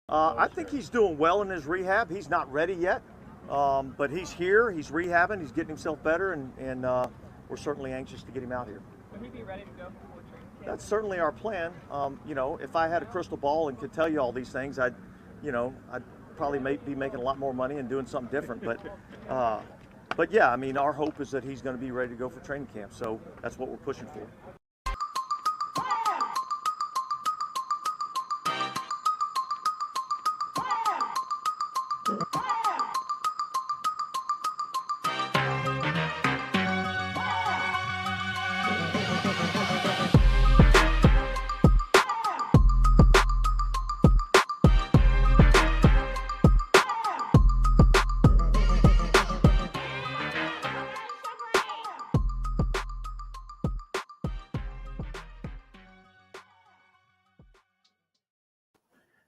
I think he's doing well in his rehab. He's not ready yet, but he's here. He's rehabbing. He's getting himself better, and we're certainly anxious to get him out here. Would he be ready to go before training camp? That's certainly our plan. If I had a crystal ball and could tell you all these things, I'd probably be making a lot more money and doing something different. But yeah, I mean, our hope is that he's going to be ready to go for training camp. So that's what we're pushing for.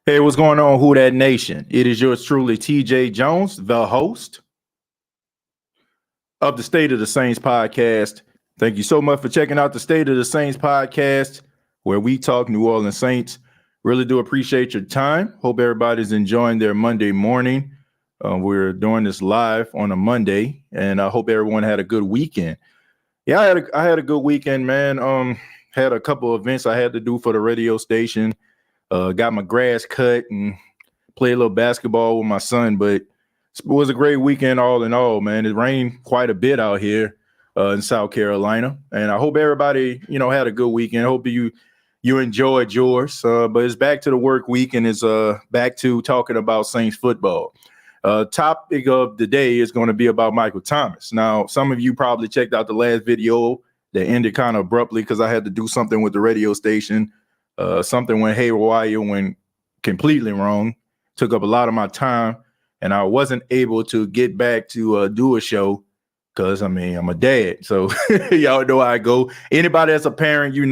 Hey, what's going on, Who Dat Nation? It is yours truly, TJ Jones, the host of the State of the Saints podcast. Thank you so much for checking out the State of the Saints podcast, where we talk New Orleans Saints. Really do appreciate your time. Hope everybody's enjoying their Monday morning. We're doing this live on a Monday, and I hope everyone had a good weekend. Yeah, I had a good weekend, man. Had a couple of events I had to do for the radio station. Got my grass cut and played a little basketball with my son, but it was a great weekend all in all, man. It rained quite a bit out here in South Carolina, and I hope everybody, had a good weekend. I hope you enjoyed yours, but it's back to the work week, and it's back to talking about Saints football. Topic of the day is going to be about Michael Thomas. Now, some of you probably checked out the last video that ended kind of abruptly because I had to do something with the radio station. Something went haywire, went completely wrong, took up a lot of my time, and I wasn't able to get back to do a show because, I'm a dad. So y'all know how I go. Anybody that's a parent, you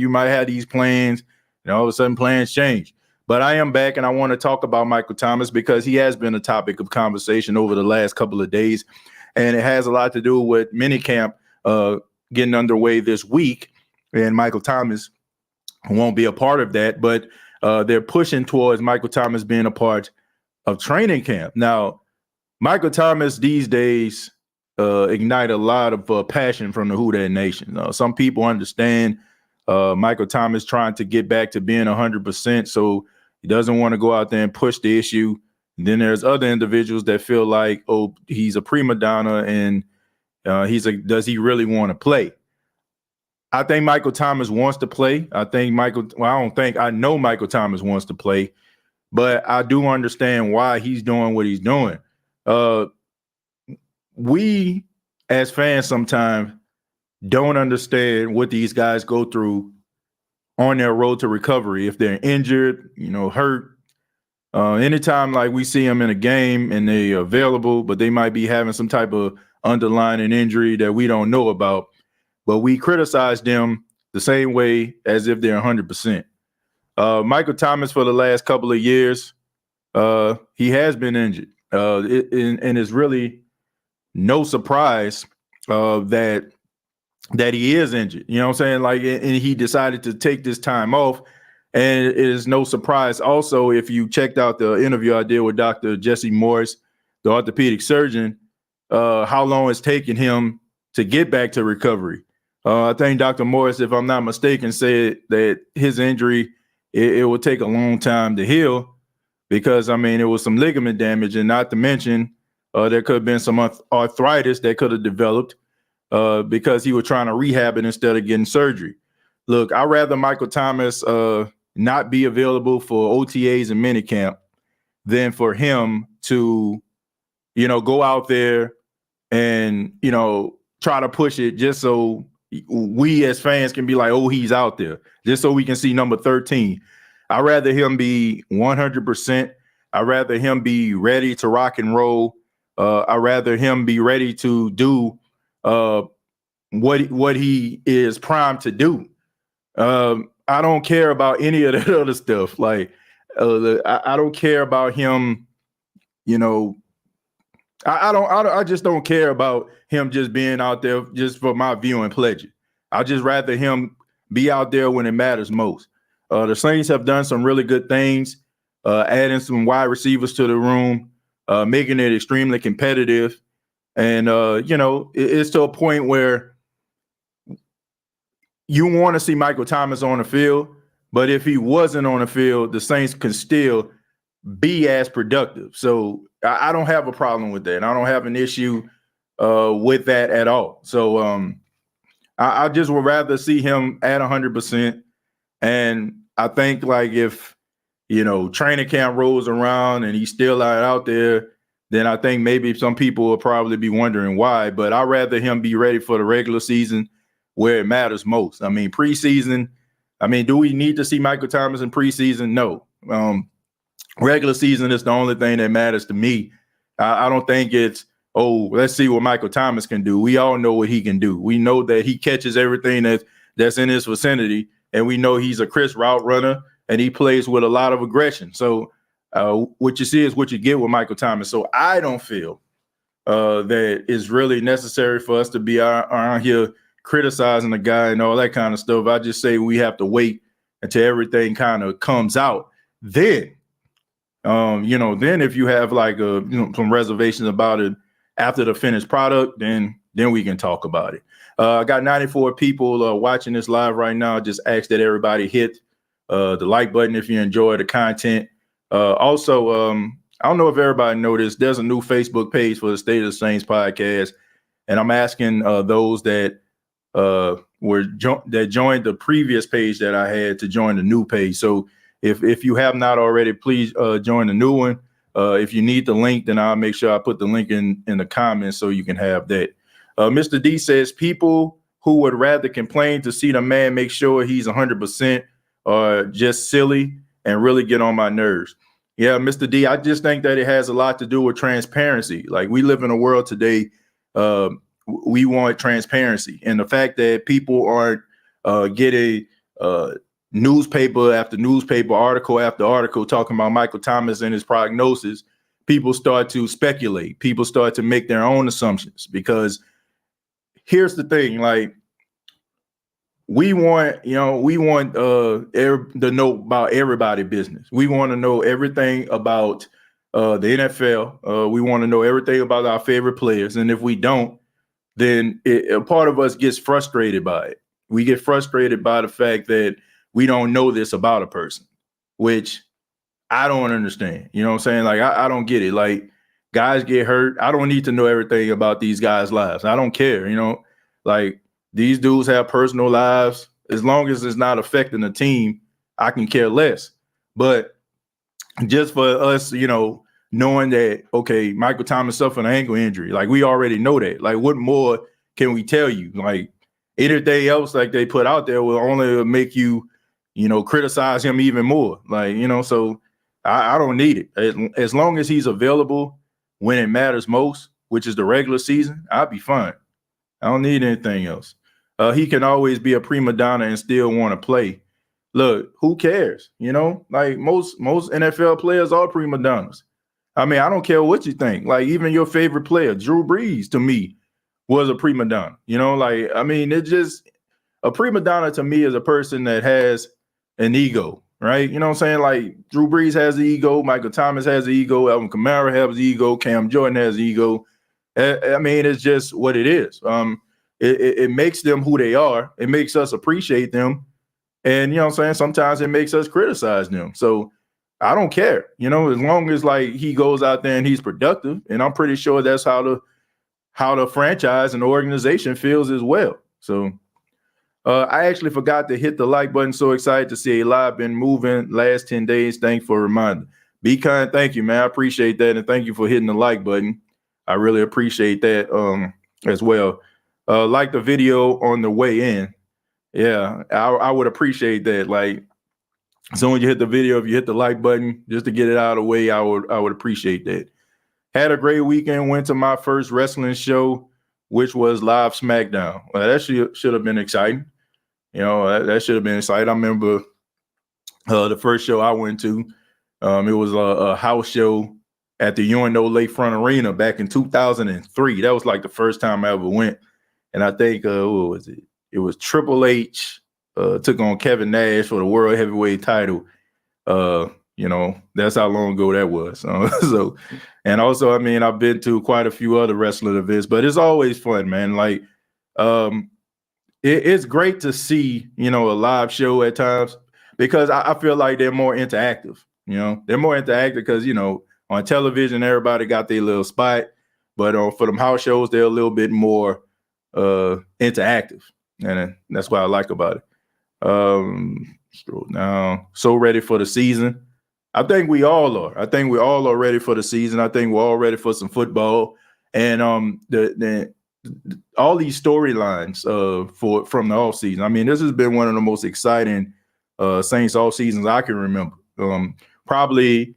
might have these plans, and all of a sudden plans change. But I am back, and I want to talk about Michael Thomas because he has been a topic of conversation over the last couple of days, and it has a lot to do with minicamp getting underway this week, and Michael Thomas won't be a part of that, but they're pushing towards Michael Thomas being a part of training camp. Now, Michael Thomas these days ignite a lot of passion from the Who Dat Nation. Some people understand Michael Thomas trying to get back to being 100%, so he doesn't want to go out there and push the issue. And then there's other individuals that feel like, oh, he's a prima donna and does he really want to play? I think Michael Thomas wants to play. I know Michael Thomas wants to play, but I do understand why he's doing what he's doing. We as fans sometimes don't understand what these guys go through on their road to recovery. If they're injured, hurt, anytime like we see them in a game and they're available, but they might be having some type of underlying injury that we don't know about. But we criticize them the same way as if they're 100%. Michael Thomas, for the last couple of years, he has been injured. And it's really no surprise that he is injured. You know what I'm saying? And he decided to take this time off. And it is no surprise also, if you checked out the interview I did with Dr. Jesse Morris, the orthopedic surgeon, how long it's taken him to get back to recovery. I think Dr. Morris, if I'm not mistaken, said that his injury, it would take a long time to heal because, it was some ligament damage, and not to mention there could have been some arthritis that could have developed because he was trying to rehab it instead of getting surgery. Look, I'd rather Michael Thomas not be available for OTAs and minicamp than for him to, go out there and, try to push it just so we as fans can be like, oh, he's out there, just so we can see number 13. I'd rather him be 100%. I'd rather him be ready to rock and roll. I'd rather him be ready to do what he is primed to do. I don't care about any of that other stuff. I don't care about him, I just don't care about him just being out there just for my viewing pleasure. I'd just rather him be out there when it matters most. The Saints have done some really good things adding some wide receivers to the room, making it extremely competitive. And, it's to a point where you want to see Michael Thomas on the field, but if he wasn't on the field, the Saints can still be as productive. So I don't have a problem with that. I don't have an issue with that at all. So I just would rather see him at 100%. And I think like if, training camp rolls around and he's still out there, then I think maybe some people will probably be wondering why. But I'd rather him be ready for the regular season where it matters most. I mean, preseason, do we need to see Michael Thomas in preseason? No. Regular season is the only thing that matters to me. I don't think it's, let's see what Michael Thomas can do. We all know what he can do. We know that he catches everything that's in his vicinity, and we know he's a crisp route runner, and he plays with a lot of aggression. So what you see is what you get with Michael Thomas. So I don't feel that it's really necessary for us to be around here criticizing the guy and all that kind of stuff. I just say we have to wait until everything kind of comes out. Then, then if you have like some reservations about it after the finished product, then we can talk about it. I got 94 people watching this live right now. I just ask that everybody hit the like button if you enjoy the content. Also, I don't know if everybody noticed, there's a new Facebook page for the State of the Saints podcast, and I'm asking those that joined the previous page that I had to join the new page. So if you have not already, please join the new one. If you need the link, then I'll make sure I put the link in the comments so you can have that. Mr. D says people who would rather complain to see the man make sure he's 100% are just silly and really get on my nerves. Yeah, Mr. D, I just think that it has a lot to do with transparency. Like, we live in a world today, we want transparency. And the fact that people aren't getting newspaper after newspaper, article after article talking about Michael Thomas and his prognosis, people start to speculate. People start to make their own assumptions, because here's the thing, like, we want to know about everybody's business. We want to know everything about the NFL. We want to know everything about our favorite players. And if we don't, then a part of us gets frustrated by it. We get frustrated by the fact that we don't know this about a person, which I don't understand. You know what I'm saying? Like, I don't get it. Like, guys get hurt. I don't need to know everything about these guys' lives. I don't care. Like, these dudes have personal lives. As long as it's not affecting the team, I can care less. But just for us, knowing that, okay, Michael Thomas suffered an ankle injury, like, we already know that. Like, what more can we tell you? Like, anything else like they put out there will only make you, criticize him even more. Like, so I don't need it. As long as he's available when it matters most, which is the regular season, I'll be fine. I don't need anything else. He can always be a prima donna and still want to play. Look, who cares? Like, most NFL players are prima donnas. I mean, I don't care what you think. Like, even your favorite player, Drew Brees, to me, was a prima donna. Like, I mean, it's just a prima donna to me is a person that has an ego, right? You know what I'm saying? Like, Drew Brees has an ego. Michael Thomas has an ego. Alvin Kamara has an ego. Cam Jordan has an ego. I mean, it's just what it is. It makes them who they are. It makes us appreciate them. And, what I'm saying? Sometimes it makes us criticize them. So I don't care, as long as, like, he goes out there and he's productive. And I'm pretty sure that's how the franchise and the organization feels as well. So I actually forgot to hit the like button. So excited to see a live been moving last 10 days. Thanks for a reminder. Be kind. Thank you, man. I appreciate that. And thank you for hitting the like button. I really appreciate that as well. Like the video on the way in. Yeah, I would appreciate that. Like, so when you hit the video, if you hit the like button just to get it out of the way, I would appreciate that. Had a great weekend. Went to my first wrestling show, which was Live SmackDown. Well, that should have been exciting. That should have been exciting. I remember the first show I went to. It was a house show at the UNO Lakefront Arena back in 2003. That was like the first time I ever went. And I think, what was it? It was Triple H took on Kevin Nash for the World Heavyweight title. That's how long ago that was. So, and also, I mean, I've been to quite a few other wrestling events, but it's always fun, man. Like, it's great to see, a live show at times because I feel like they're more interactive. They're more interactive because, on television, everybody got their little spot, but for them house shows, they're a little bit more interactive, and that's what I like about it. Scroll down. So ready for the season. I think we all are. I think we all are ready for the season. I think we're all ready for some football, and all these storylines from the off season. I mean, this has been one of the most exciting Saints off seasons I can remember. Probably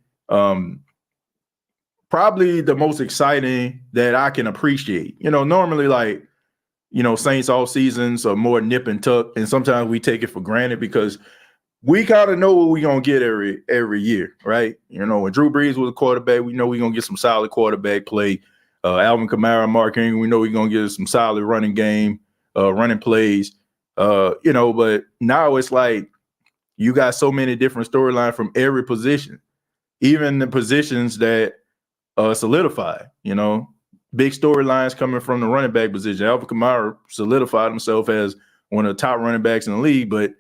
the most exciting that I can appreciate. Normally Saints off seasons are more nip and tuck, and sometimes we take it for granted because we kind of know what we're gonna get every year, right? When Drew Brees was a quarterback, we know we're gonna get some solid quarterback play. Alvin Kamara, Mark Ingram, we know we're gonna get some solid running game, running plays. But now it's like you got so many different storylines from every position, even the positions that solidified. Big storylines coming from the running back position. Alvin Kamara solidified himself as one of the top running backs in the league, but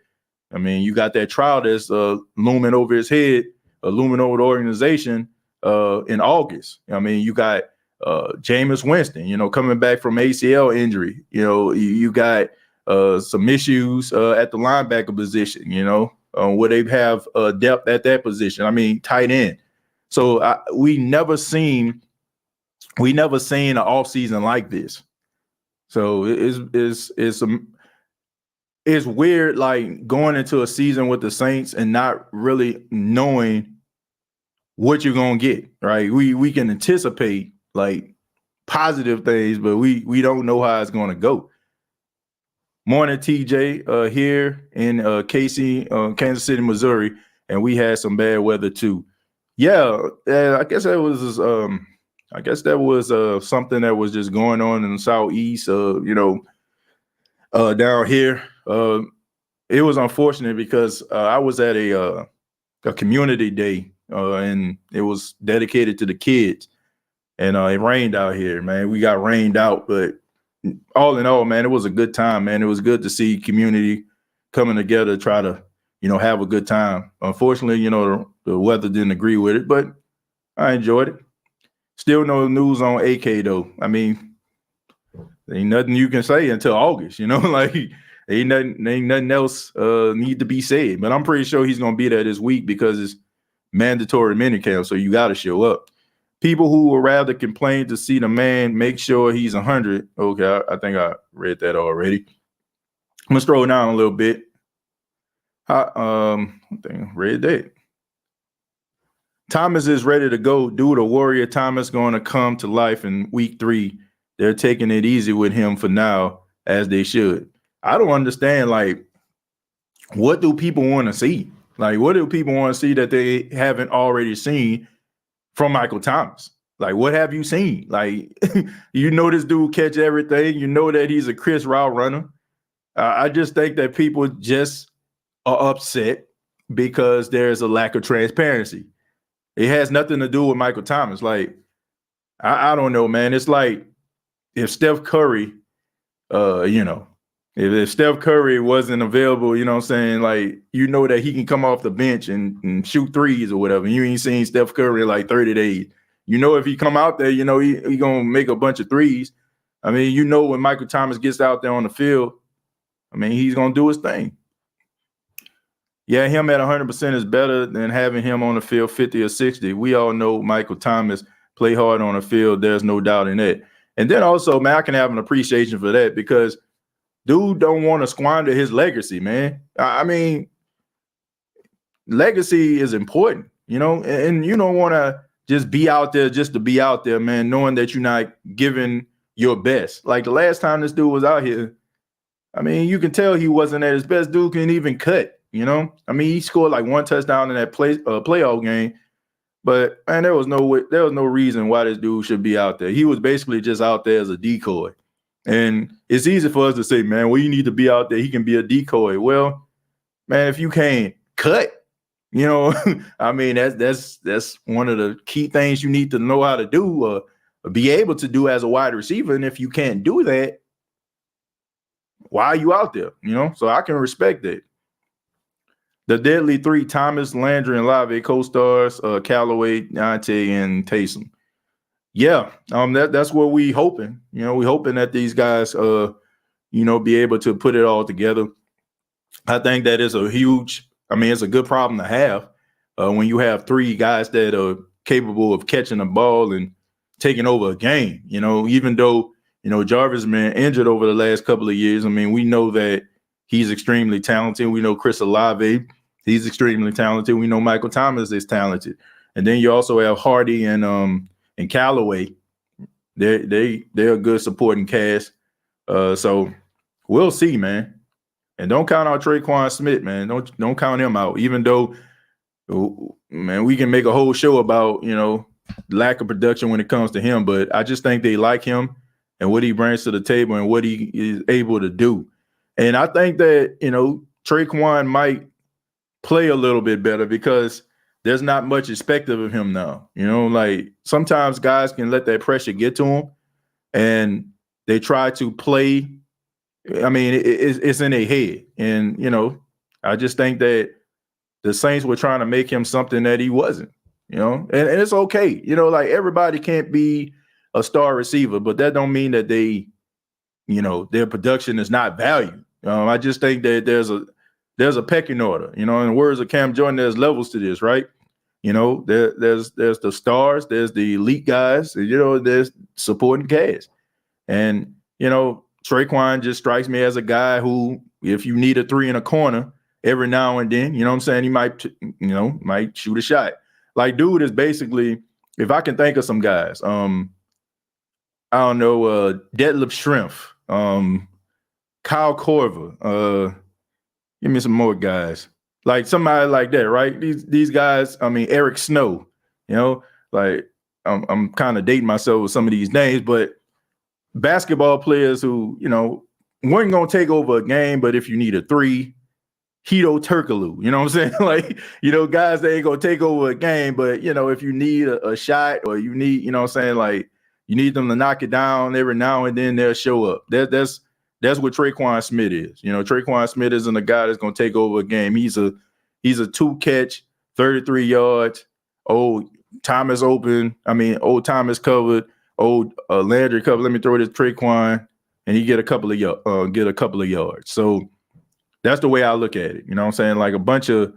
I mean, you got that trial that's looming over his head, looming over the organization in August. I mean, you got Jameis Winston, coming back from ACL injury. You got some issues at the linebacker position, where they have depth at that position. I mean, tight end. So we never seen an offseason like this. So it's weird, like going into a season with the Saints and not really knowing what you're gonna get. Right? We can anticipate like positive things, but we don't know how it's gonna go. Morning, TJ, here in Kansas City, Missouri, and we had some bad weather too. Yeah, I guess that was something that was just going on in the Southeast. Down here, it was unfortunate because I was at a community day, and it was dedicated to the kids, and it rained out here, man. We got rained out, but all in all, man, it was a good time, man. It was good to see community coming together, try to, have a good time. Unfortunately, the weather didn't agree with it, but I enjoyed it. Still no news on AK though. I mean, ain't nothing you can say until August, like ain't nothing else need to be said. But I'm pretty sure he's gonna be there this week because it's mandatory minicamp, so you got to show up. People who would rather complain to see the man make sure he's 100. Okay, I think I read that already. I'm gonna scroll down a little bit. I think I read that. Thomas is ready to go. Dude, a Warrior Thomas going to come to life in week 3. They're taking it easy with him for now, as they should. I don't understand, like, what do people want to see? Like, what do people want to see that they haven't already seen from Michael Thomas? Like, what have you seen? Like, this dude catch everything. You know that he's a Chris route runner. I just think that people just are upset because there's a lack of transparency. It has nothing to do with Michael Thomas. Like, I don't know, man. It's like if Steph Curry, if Steph Curry wasn't available, what I'm saying? Like, that he can come off the bench and shoot threes or whatever. You ain't seen Steph Curry in like 30 days. If he come out there, he going to make a bunch of threes. I mean, when Michael Thomas gets out there on the field, I mean, he's going to do his thing. Yeah, him at 100% is better than having him on the field 50 or 60. We all know Michael Thomas play hard on the field. There's no doubt in that. And then also, man, I can have an appreciation for that because dude don't want to squander his legacy, man. I mean, legacy is important, and you don't want to just be out there just to be out there, man, knowing that you're not giving your best. Like the last time this dude was out here, I mean, you can tell he wasn't at his best. Dude couldn't even cut, I mean, he scored like 1 touchdown in that playoff game, but man, there was no reason why this dude should be out there. He was basically just out there as a decoy. And it's easy for us to say, man, well, you need to be out there. He can be a decoy. Well, man, if you can't cut, You know, I mean, that's one of the key things you need to know how to do, be able to do as a wide receiver. And if you can't do that, why are you out there? You know, so I can respect that. The deadly three: Thomas, Landry, and Lave, co-stars, Callaway, Deontay, and Taysom. Yeah, that's what we hoping. You know, we hoping that these guys, be able to put it all together. I think that is it's a good problem to have when you have three guys that are capable of catching the ball and taking over a game. You know, even though, Jarvis has been injured over the last couple of years. I mean, we know that he's extremely talented. We know Chris Olave, he's extremely talented. We know Michael Thomas is talented. And then you also have Hardy and Callaway. They're a good supporting cast. So we'll see, man. And don't count out Trey Quinn Smith, man. Don't count him out. Even though, man, we can make a whole show about, lack of production when it comes to him. But I just think they like him and what he brings to the table and what he is able to do. And I think that, Trey Quinn might play a little bit better because there's not much expected of him now. Like sometimes guys can let that pressure get to them and they try to play. I mean, it's in their head. And, I just think that the Saints were trying to make him something that he wasn't, and it's okay. Like everybody can't be a star receiver, but that don't mean that they, their production is not valued. I just think that there's a pecking order, in the words of Cam Jordan, there's levels to this, right? There's the stars, there's the elite guys, and, there's supporting cast. And, Trey Quinn just strikes me as a guy who, if you need a three in a corner every now and then, you know what I'm saying, he might, might shoot a shot. Like, dude is basically, if I can think of some guys, I don't know, Detlef Schrempf, Kyle Korver, give me some more guys. Like somebody like that, right? These guys, I mean, Eric Snow, like I'm kind of dating myself with some of these names, but basketball players who, weren't going to take over a game, but if you need a three, Hito Turkoglu, you know what I'm saying? Like, guys that ain't going to take over a game, but, if you need a shot or you need, you know what I'm saying? Like, you need them to knock it down every now and then they'll show up. That's what Trey Quinn Smith is. Trey Quinn Smith isn't a guy that's going to take over a game. He's a 2-catch, 33 yards. Old Thomas open. I mean, old Thomas covered. Old Landry covered. Let me throw this Trey Quinn, and he get a couple of yards. So that's the way I look at it. You know what I'm saying? Like a bunch of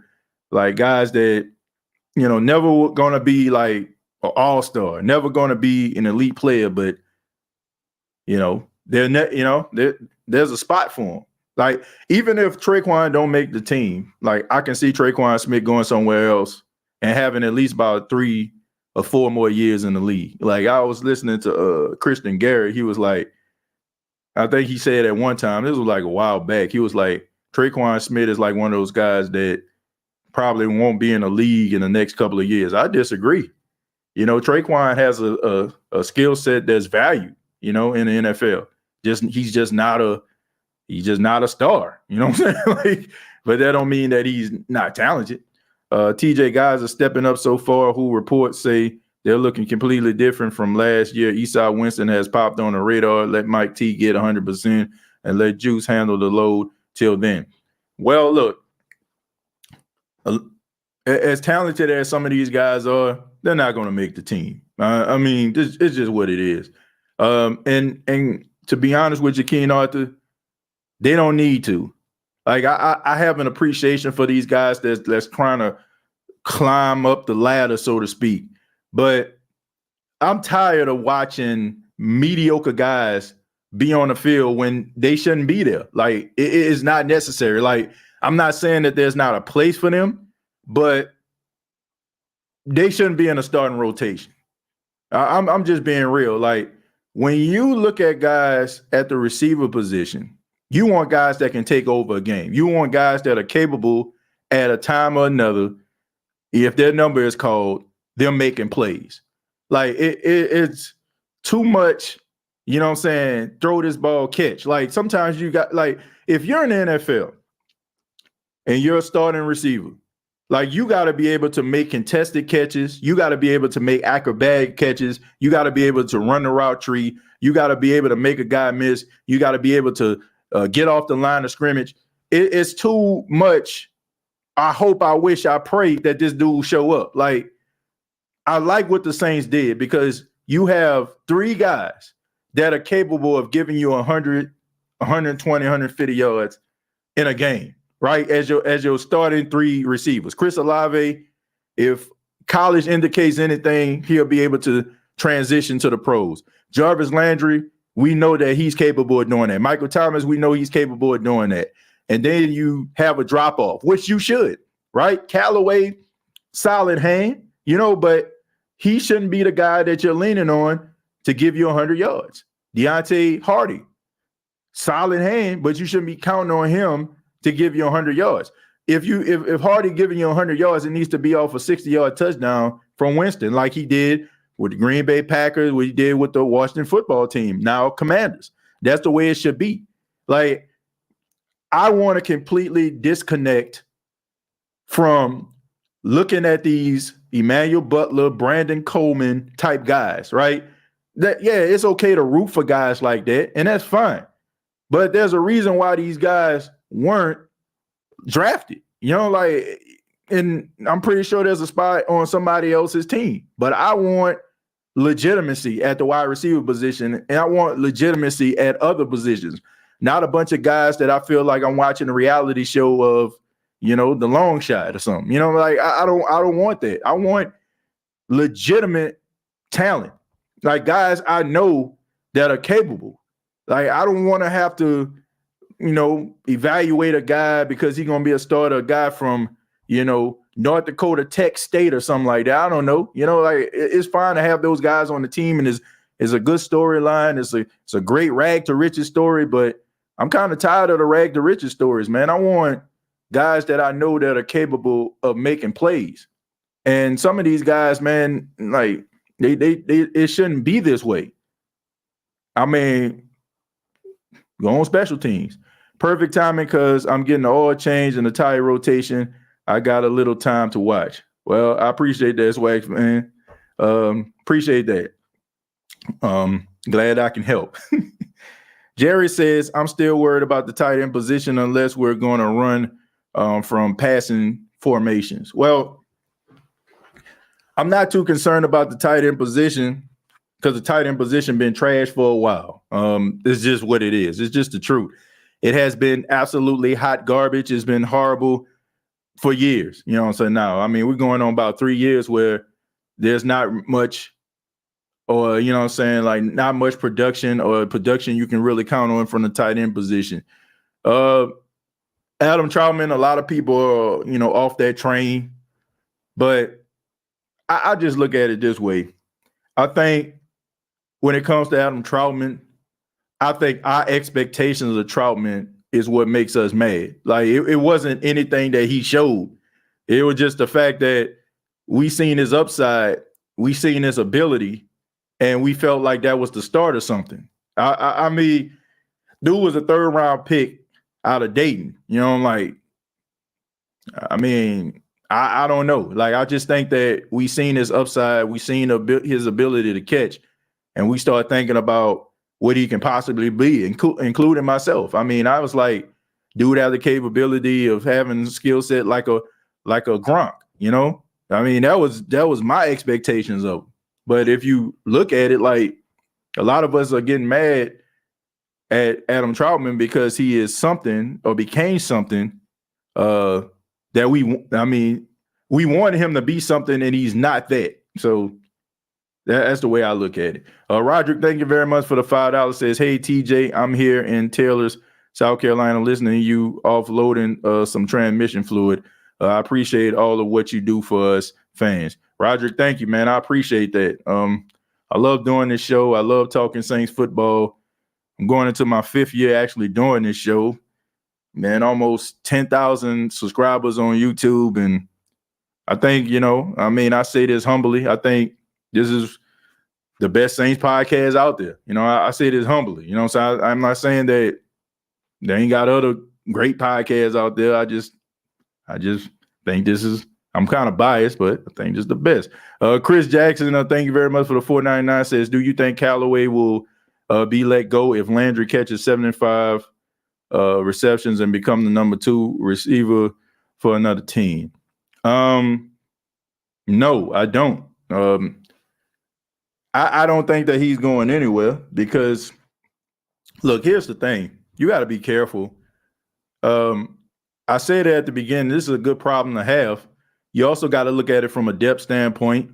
like guys that never gonna be like an all-star, never gonna be an elite player, but there's a spot for him. Like, even if Trey Quinn don't make the team, like I can see Trey Quinn Smith going somewhere else and having at least about 3 or 4 more years in the league. Like I was listening to Christian Garrett. He was like, I think he said at one time, this was like a while back, he was like, Trey Quinn Smith is like one of those guys that probably won't be in the league in the next couple of years. I disagree. Trey Quinn has a skill set that's valued, in the NFL. He's just not a star. You know what I'm saying? Like, but that don't mean that he's not talented. TJ guys are stepping up so far, who reports say they're looking completely different from last year. Eli Winston has popped on the radar. Let Mike T get 100% and let Juice handle the load till then. Well, look, as talented as some of these guys are, they're not going to make the team. I mean, it's just what it is. And to be honest with you, Keen Arthur, they don't need to. Like I have an appreciation for these guys that's trying to climb up the ladder, so to speak. But I'm tired of watching mediocre guys be on the field when they shouldn't be there. Like it is not necessary. Like I'm not saying that there's not a place for them, but they shouldn't be in a starting rotation. I'm just being real. Like when you look at guys at the receiver position, you want guys that can take over a game. You want guys that are capable at a time or another, if their number is called, they're making plays. Like it's too much, you know what I'm saying, throw this ball, catch. Like sometimes you got, like, if you're in the NFL and you're a starting receiver Like, you got to be able to make contested catches. You got to be able to make acrobatic catches. You got to be able to run the route tree. You got to be able to make a guy miss. You got to be able to get off the line of scrimmage. It's too much. I hope, I wish, I pray that this dude show up. Like, I like what the Saints did because you have 3 guys that are capable of giving you 100, 120, 150 yards in a game. Right, as your starting 3 receivers. Chris Olave, if college indicates anything, he'll be able to transition to the pros. Jarvis Landry, we know that he's capable of doing that. Michael Thomas, we know he's capable of doing that. And then you have a drop-off, which you should, right? Callaway, solid hand, but he shouldn't be the guy that you're leaning on to give you 100 yards. Deontay Hardy, solid hand, but you shouldn't be counting on him to give you 100 yards. If Hardy giving you 100 yards, it needs to be off a 60-yard touchdown from Winston, like he did with the Green Bay Packers, what he did with the Washington football team, now Commanders. That's the way it should be. Like, I want to completely disconnect from looking at these Emmanuel Butler, Brandon Coleman type guys, right? It's okay to root for guys like that, and that's fine. But there's a reason why these guys weren't drafted, and I'm pretty sure there's a spot on somebody else's team, but I want legitimacy at the wide receiver position, and I want legitimacy at other positions, not a bunch of guys that I feel like I'm watching a reality show of, the long shot or something, I don't want that. I want legitimate talent, like guys I know that are capable. Like, I don't want to have to evaluate a guy because he's going to be a starter, a guy from, North Dakota Tech State or something like that. I don't know. It's fine to have those guys on the team, and it's a good storyline. It's a great rag to riches story, but I'm kind of tired of the rag to riches stories, man. I want guys that I know that are capable of making plays. And some of these guys, man, like it shouldn't be this way. I mean, go on special teams. Perfect timing because I'm getting the oil change and the tire rotation. I got a little time to watch. Well, I appreciate that, Swags, man. Appreciate that. Glad I can help. Jerry says, I'm still worried about the tight end position unless we're going to run from passing formations. Well, I'm not too concerned about the tight end position because the tight end position been trashed for a while. It's just what it is. It's just the truth. It has been absolutely hot garbage. It's been horrible for years. You know what I'm saying? Now, I mean, we're going on about 3 years where there's not much, or, you know what I'm saying, like not much production or production you can really count on from the tight end position. Adam Troutman, a lot of people are, off that train. But I just look at it this way. I think when it comes to Adam Troutman, I think our expectations of Troutman is what makes us mad. Like, it wasn't anything that he showed. It was just the fact that we seen his upside, we seen his ability, and we felt like that was the start of something. I mean, dude was a 3rd-round pick out of Dayton. I don't know. Like, I just think that we seen his upside, we seen his ability to catch, and we start thinking about what he can possibly be, including myself. I mean, I was like, dude had the capability of having a skill set like a Gronk, I mean, that was my expectations of him. But if you look at it, like, a lot of us are getting mad at Adam Troutman because he is something or became something that we wanted him to be something and he's not that. So that's the way I look at it. Roderick, thank you very much for the $5. Says, hey, TJ, I'm here in Taylor's, South Carolina, listening to you offloading some transmission fluid. I appreciate all of what you do for us fans. Roderick, thank you, man. I appreciate that. I love doing this show. I love talking Saints football. I'm going into my 5th year actually doing this show. Man, almost 10,000 subscribers on YouTube. And I think, I say this humbly. I think this is the best Saints podcast out there. I say this humbly. So I'm not saying that they ain't got other great podcasts out there. I just think this is I'm kind of biased, but I think just the best. Chris Jackson, thank you very much for the $4.99. Says, do you think Callaway will be let go if Landry catches 75 receptions and become the number 2 receiver for another team? No, I don't. I don't think that he's going anywhere because, look, here's the thing. You got to be careful. I said at the beginning, this is a good problem to have. You also got to look at it from a depth standpoint.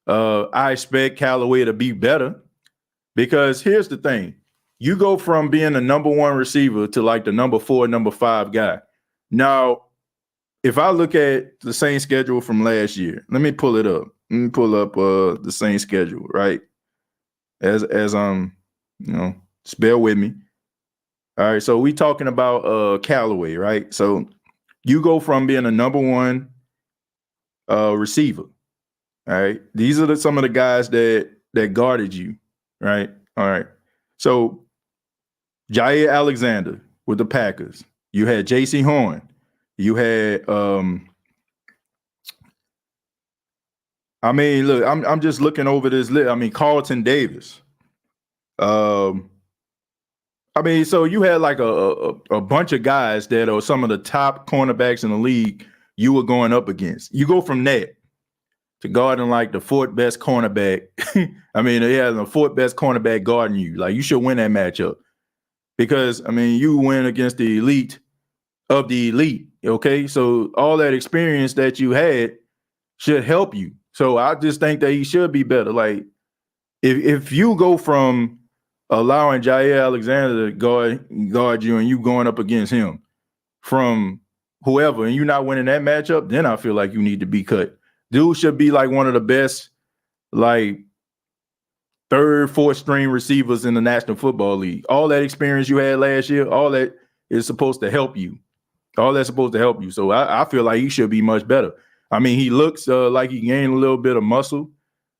I expect Callaway to be better because here's the thing. You go from being the number 1 receiver to like the number 4, number 5 guy. Now, if I look at the same schedule from last year, let me pull it up. Let me pull up the same schedule, right? As just bear with me. All right, so we talking about Callaway, right? So you go from being a number 1 receiver. All right. These are some of the guys that guarded you, right? All right. So Jair Alexander with the Packers. You had J.C. Horn. You had look, I'm just looking over this list. Carlton Davis. So you had like a bunch of guys that are some of the top cornerbacks in the league you were going up against. You go from that to guarding like the 4th best cornerback. They had the 4th best cornerback guarding you. Like, you should win that matchup because, you win against the elite of the elite, okay? So all that experience that you had should help you. So I just think that he should be better. Like, if you go from allowing Jair Alexander to guard you and you going up against him from whoever and you're not winning that matchup, then I feel like you need to be cut. Dude should be like one of the best, like 3rd, 4th string receivers in the National Football League. All that experience you had last year, all that is supposed to help you. All that's supposed to help you. So I feel like he should be much better. He looks like he gained a little bit of muscle.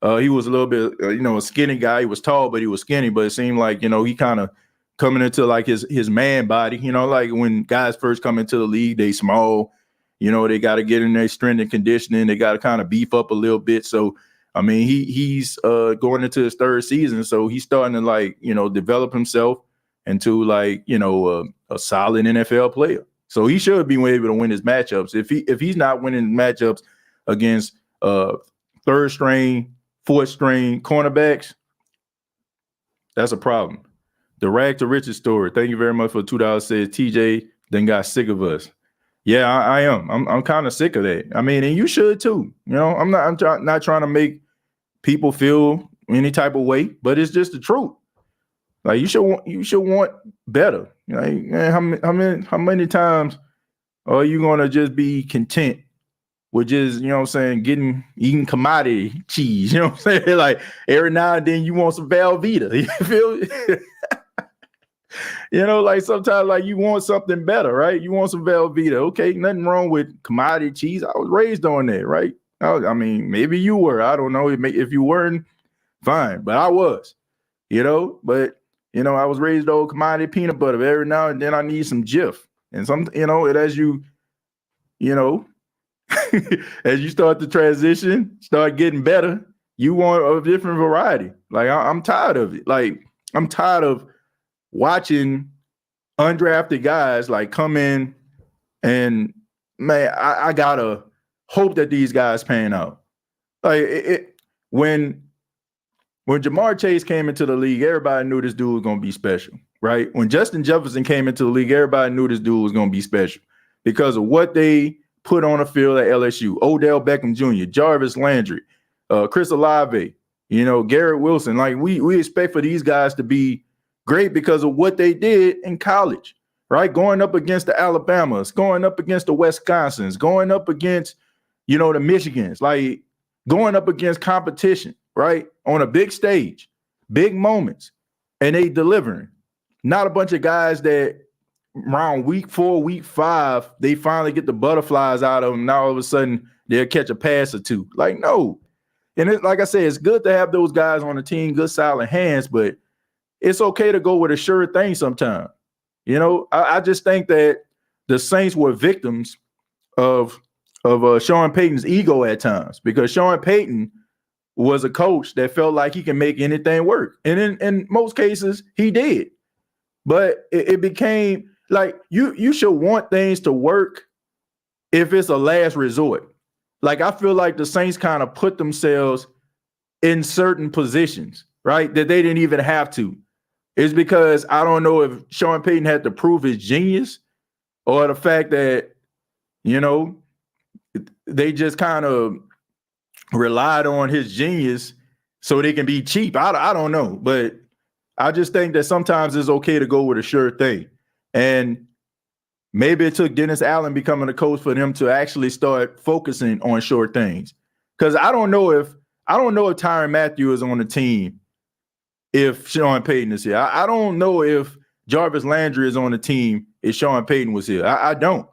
He was a little bit, a skinny guy. He was tall, but he was skinny. But it seemed like, he kind of coming into like his man body. Like when guys first come into the league, they small. They got to get in their strength and conditioning. They got to kind of beef up a little bit. So, he's going into his 3rd season. So he's starting to like, develop himself into like, a solid NFL player. So he should be able to win his matchups. If he's not winning matchups against 3rd string, 4th string cornerbacks, that's a problem. The rag to riches story. Thank you very much for $2. Says TJ then got sick of us. Yeah, I am. I'm kind of sick of that. And you should too. I'm not trying to make people feel any type of way, but it's just the truth. Like, you should want better. Like, man, how many times are you gonna just be content with just, eating commodity cheese? You know what I'm saying? Like, every now and then you want some Velveeta. You feel? Like sometimes like you want something better, right? You want some Velveeta. Okay, nothing wrong with commodity cheese. I was raised on that, right? Maybe you were. I don't know. If you weren't, fine. But I was, But, I was raised on commodity peanut butter. Every now and then I need some Jif. And as you, as you start to transition, start getting better, you want a different variety. Like, I'm tired of it. Like, I'm tired of watching undrafted guys like come in and, man, I gotta hope that these guys pan out. Like, when Jamar Chase came into the league, everybody knew this dude was gonna be special, right? When Justin Jefferson came into the league, everybody knew this dude was gonna be special because of what they put on the field at LSU. Odell Beckham Jr., Jarvis Landry, Chris Olave, Garrett Wilson. Like, we expect for these guys to be great because of what they did in college, right? Going up against the Alabamas, going up against the Wisconsins, going up against, the Michigans, like going up against competition, right? On a big stage, big moments, and they delivering. Not a bunch of guys that around week 4, week 5, they finally get the butterflies out of them. Now all of a sudden they'll catch a pass or two. Like, no. And like I said, it's good to have those guys on the team, good solid hands, but it's okay to go with a sure thing sometime. I just think that the Saints were victims of Sean Payton's ego at times, because Sean Payton was a coach that felt like he can make anything work. And in most cases, he did. But it became like you should want things to work if it's a last resort. Like, I feel like the Saints kind of put themselves in certain positions, right, that they didn't even have to. It's because I don't know if Sean Payton had to prove his genius, or the fact that, they just kind of relied on his genius so they can be cheap. I don't know, but I just think that sometimes it's okay to go with a sure thing. And maybe it took Dennis Allen becoming a coach for them to actually start focusing on short things. Because I don't know if Tyrann Mathieu is on the team if Sean Payton is here. I don't know if Jarvis Landry is on the team if Sean Payton was here. I don't.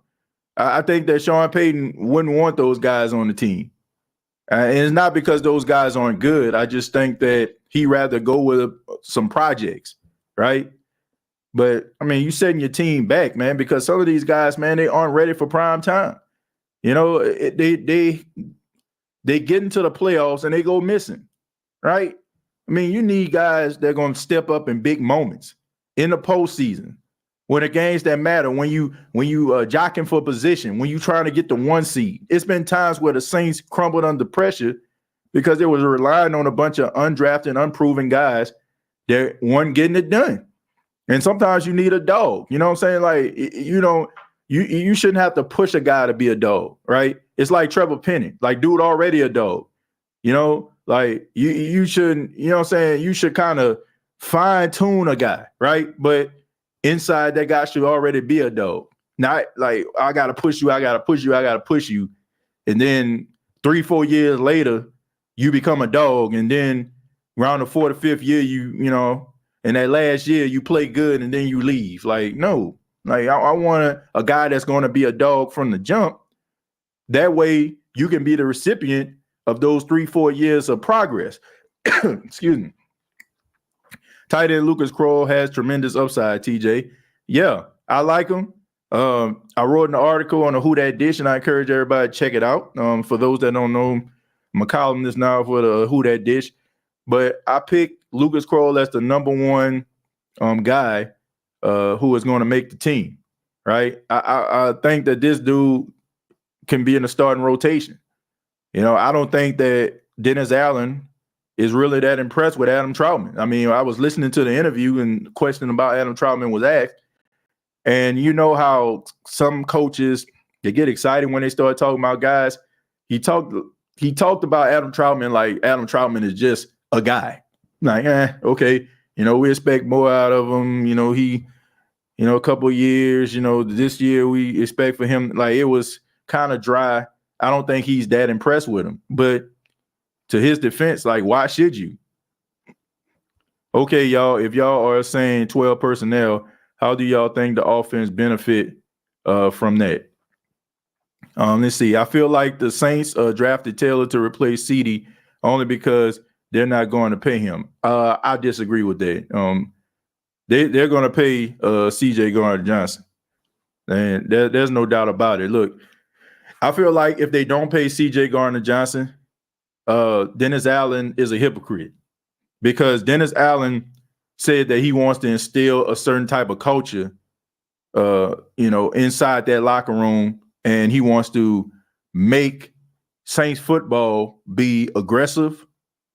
I think that Sean Payton wouldn't want those guys on the team. And it's not because those guys aren't good. I just think that he'd rather go with some projects, right? But, I mean, you setting your team back, man, because some of these guys, man, they aren't ready for prime time. They get into the playoffs and they go missing, right? I mean, you need guys that are going to step up in big moments in the postseason, when the games that matter, when you jockeying for position, when you trying to get the 1 seed. It's been times where the Saints crumbled under pressure because they was relying on a bunch of undrafted, unproven guys that weren't getting it done. And sometimes you need a dog. You know what I'm saying? Like, you shouldn't have to push a guy to be a dog, right? It's like Trevor Penny, like, dude already a dog. Like, you shouldn't, you know what I'm saying? You should kind of fine tune a guy, right? But inside, that guy should already be a dog. Not like, I got to push you, I got to push you, I got to push you. And then 3-4 years later, you become a dog. And then around the 4th or 5th year, in that last year, you play good and then you leave. Like, no. Like, I want a guy that's going to be a dog from the jump. That way, you can be the recipient of those 3-4 years of progress. Excuse me. Tight end Lucas Krull has tremendous upside, TJ. Yeah, I like him. I wrote an article on the Who Dat Dish, and I encourage everybody to check it out. For those that don't know, I'm a columnist now for the Who Dat Dish. But I picked Lucas Krull as the number one guy who is going to make the team, right? I think that this dude can be in the starting rotation. I don't think that Dennis Allen is really that impressed with Adam Troutman. I mean, I was listening to the interview and the question about Adam Troutman was asked. And you know how some coaches, they get excited when they start talking about guys. He talked about Adam Troutman like Adam Troutman is just a guy. Like, okay, we expect more out of him. He, a couple of years, this year we expect for him. Like, it was kind of dry. I don't think he's that impressed with him. But to his defense, like, why should you? Okay, y'all, if y'all are saying 12 personnel, how do y'all think the offense benefit from that? Let's see. I feel like the Saints drafted Taylor to replace CeeDee only because they're not going to pay him. I disagree with that. They're going to pay CJ Gardner-Johnson. And there's no doubt about it. Look, I feel like if they don't pay CJ Gardner-Johnson, Dennis Allen is a hypocrite, because Dennis Allen said that he wants to instill a certain type of culture, inside that locker room, and he wants to make Saints football be aggressive.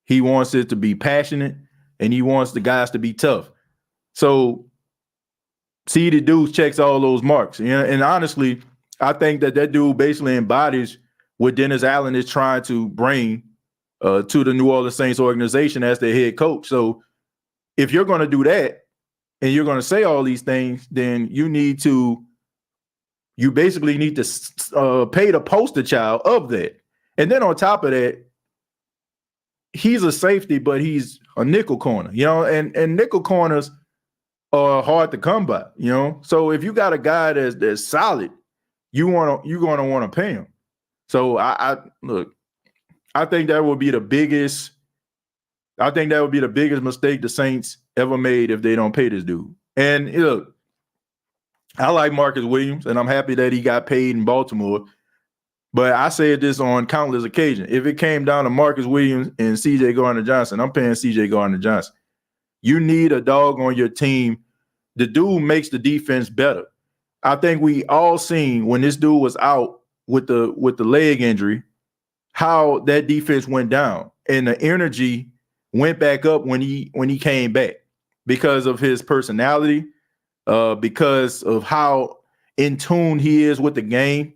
He wants it to be passionate, and he wants the guys to be tough. So, see, the dude checks all those marks. And honestly, I think that dude basically embodies what Dennis Allen is trying to bring to the New Orleans Saints organization as their head coach. So if you're going to do that and you're going to say all these things, then you basically need to pay the poster child of that. And then on top of that, he's a safety, but he's a nickel corner, and nickel corners are hard to come by, So if you got a guy that's solid, you're going to want to pay him. So I think that would be the biggest. I think that would be the biggest mistake the Saints ever made if they don't pay this dude. And look, I like Marcus Williams, and I'm happy that he got paid in Baltimore. But I said this on countless occasions. If it came down to Marcus Williams and CJ Gardner-Johnson, I'm paying CJ Gardner-Johnson. You need a dog on your team. The dude makes the defense better. I think we all seen when this dude was out with the leg injury, how that defense went down. And the energy went back up when he came back because of his personality, because of how in tune he is with the game,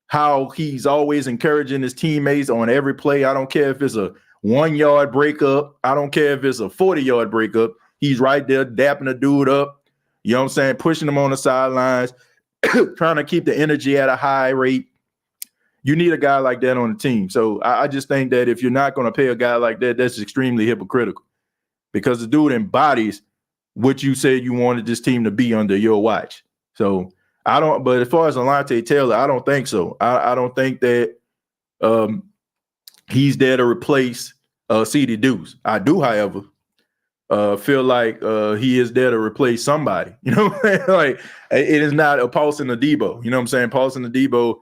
how he's always encouraging his teammates on every play. I don't care if it's a 1 yard breakup. I don't care if it's a 40-yard breakup. He's right there dapping the dude up. You know what I'm saying? Pushing him on the sidelines, trying to keep the energy at a high rate. You need a guy like that on the team. So I just think that if you're not going to pay a guy like that, that's extremely hypocritical because the dude embodies what you said you wanted this team to be under your watch. So I don't, but as far as Alontae Taylor, I don't think so. I don't think that he's there to replace CD Deuce. I do, however, feel like he is there to replace somebody. You know what I'm saying? Like, it is not a Paulson Adebo. You know what I'm saying? Paulson Adebo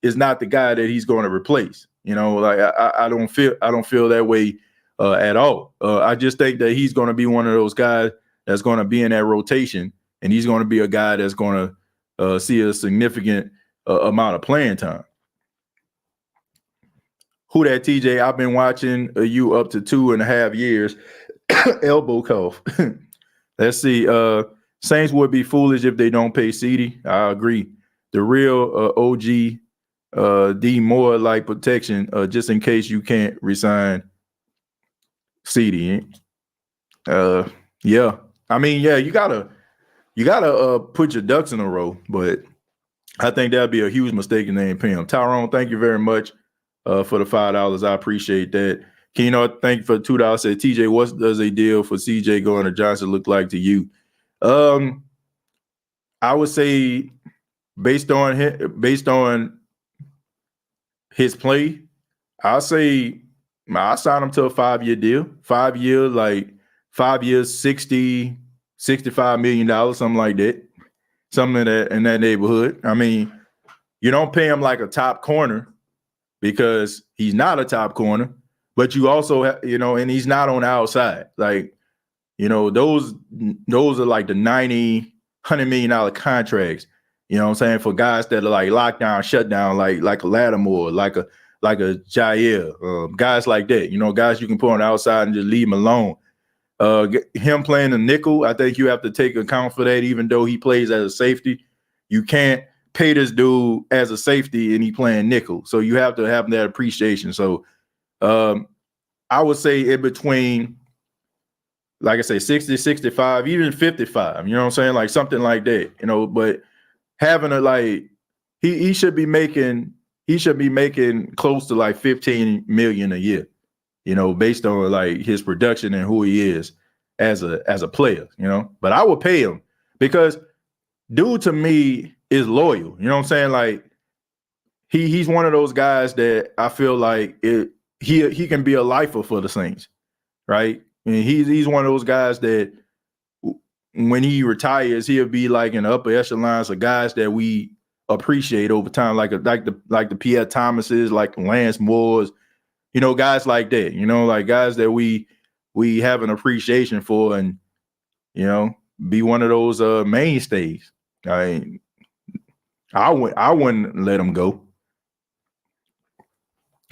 is not the guy that he's going to replace. You know, like I don't feel that way at all. I just think that he's going to be one of those guys that's going to be in that rotation. And he's going to be a guy that's going to see a significant amount of playing time. Who that, TJ? I've been watching you up to 2.5 years. Elbow cough. Let's see. Saints would be foolish if they don't pay CD. I agree. The real OG D Moore like protection just in case you can't resign CD. Yeah. I mean, yeah, you gotta put your ducks in a row, but I think that'd be a huge mistake if they ain't pay him. Tyrone, thank you very much for the $5. I appreciate that. Keno, thank you for the $2. Said TJ, what does a deal for CJ Gardner-Johnson look like to you? I would say based on his play, I'll say I'll sign him to a 5-year deal. 5 years, like 5 years, $65 million, something like that. Something in that neighborhood. I mean, you don't pay him like a top corner because he's not a top corner, but you also have, you know, and he's not on the outside. Like, you know, those are like the $90, $100 million contracts. You know what I'm saying? For guys that are like lockdown, shutdown, like a Lattimore, like a Jair, guys like that. You know, guys you can put on the outside and just leave him alone. Him playing the nickel, I think you have to take account for that. Even though he plays as a safety, you can't pay this dude as a safety and he playing nickel. So you have to have that appreciation. So I would say in between, like I say, 60, 65, even 55. You know what I'm saying? Like something like that. You know, but having a like he should be making close to like 15 million a year. You know, based on like his production and who he is as a player, you know. But I would pay him because dude to me is loyal. You know what I'm saying? Like he's one of those guys that I feel like he can be a lifer for the Saints, right? I mean, he's one of those guys that when he retires, he'll be like in the upper echelons of guys that we appreciate over time, like the Pierre Thomases, like Lance Moores. You know, guys like that, you know, like guys that we have an appreciation for and, you know, be one of those mainstays. I wouldn't let him go.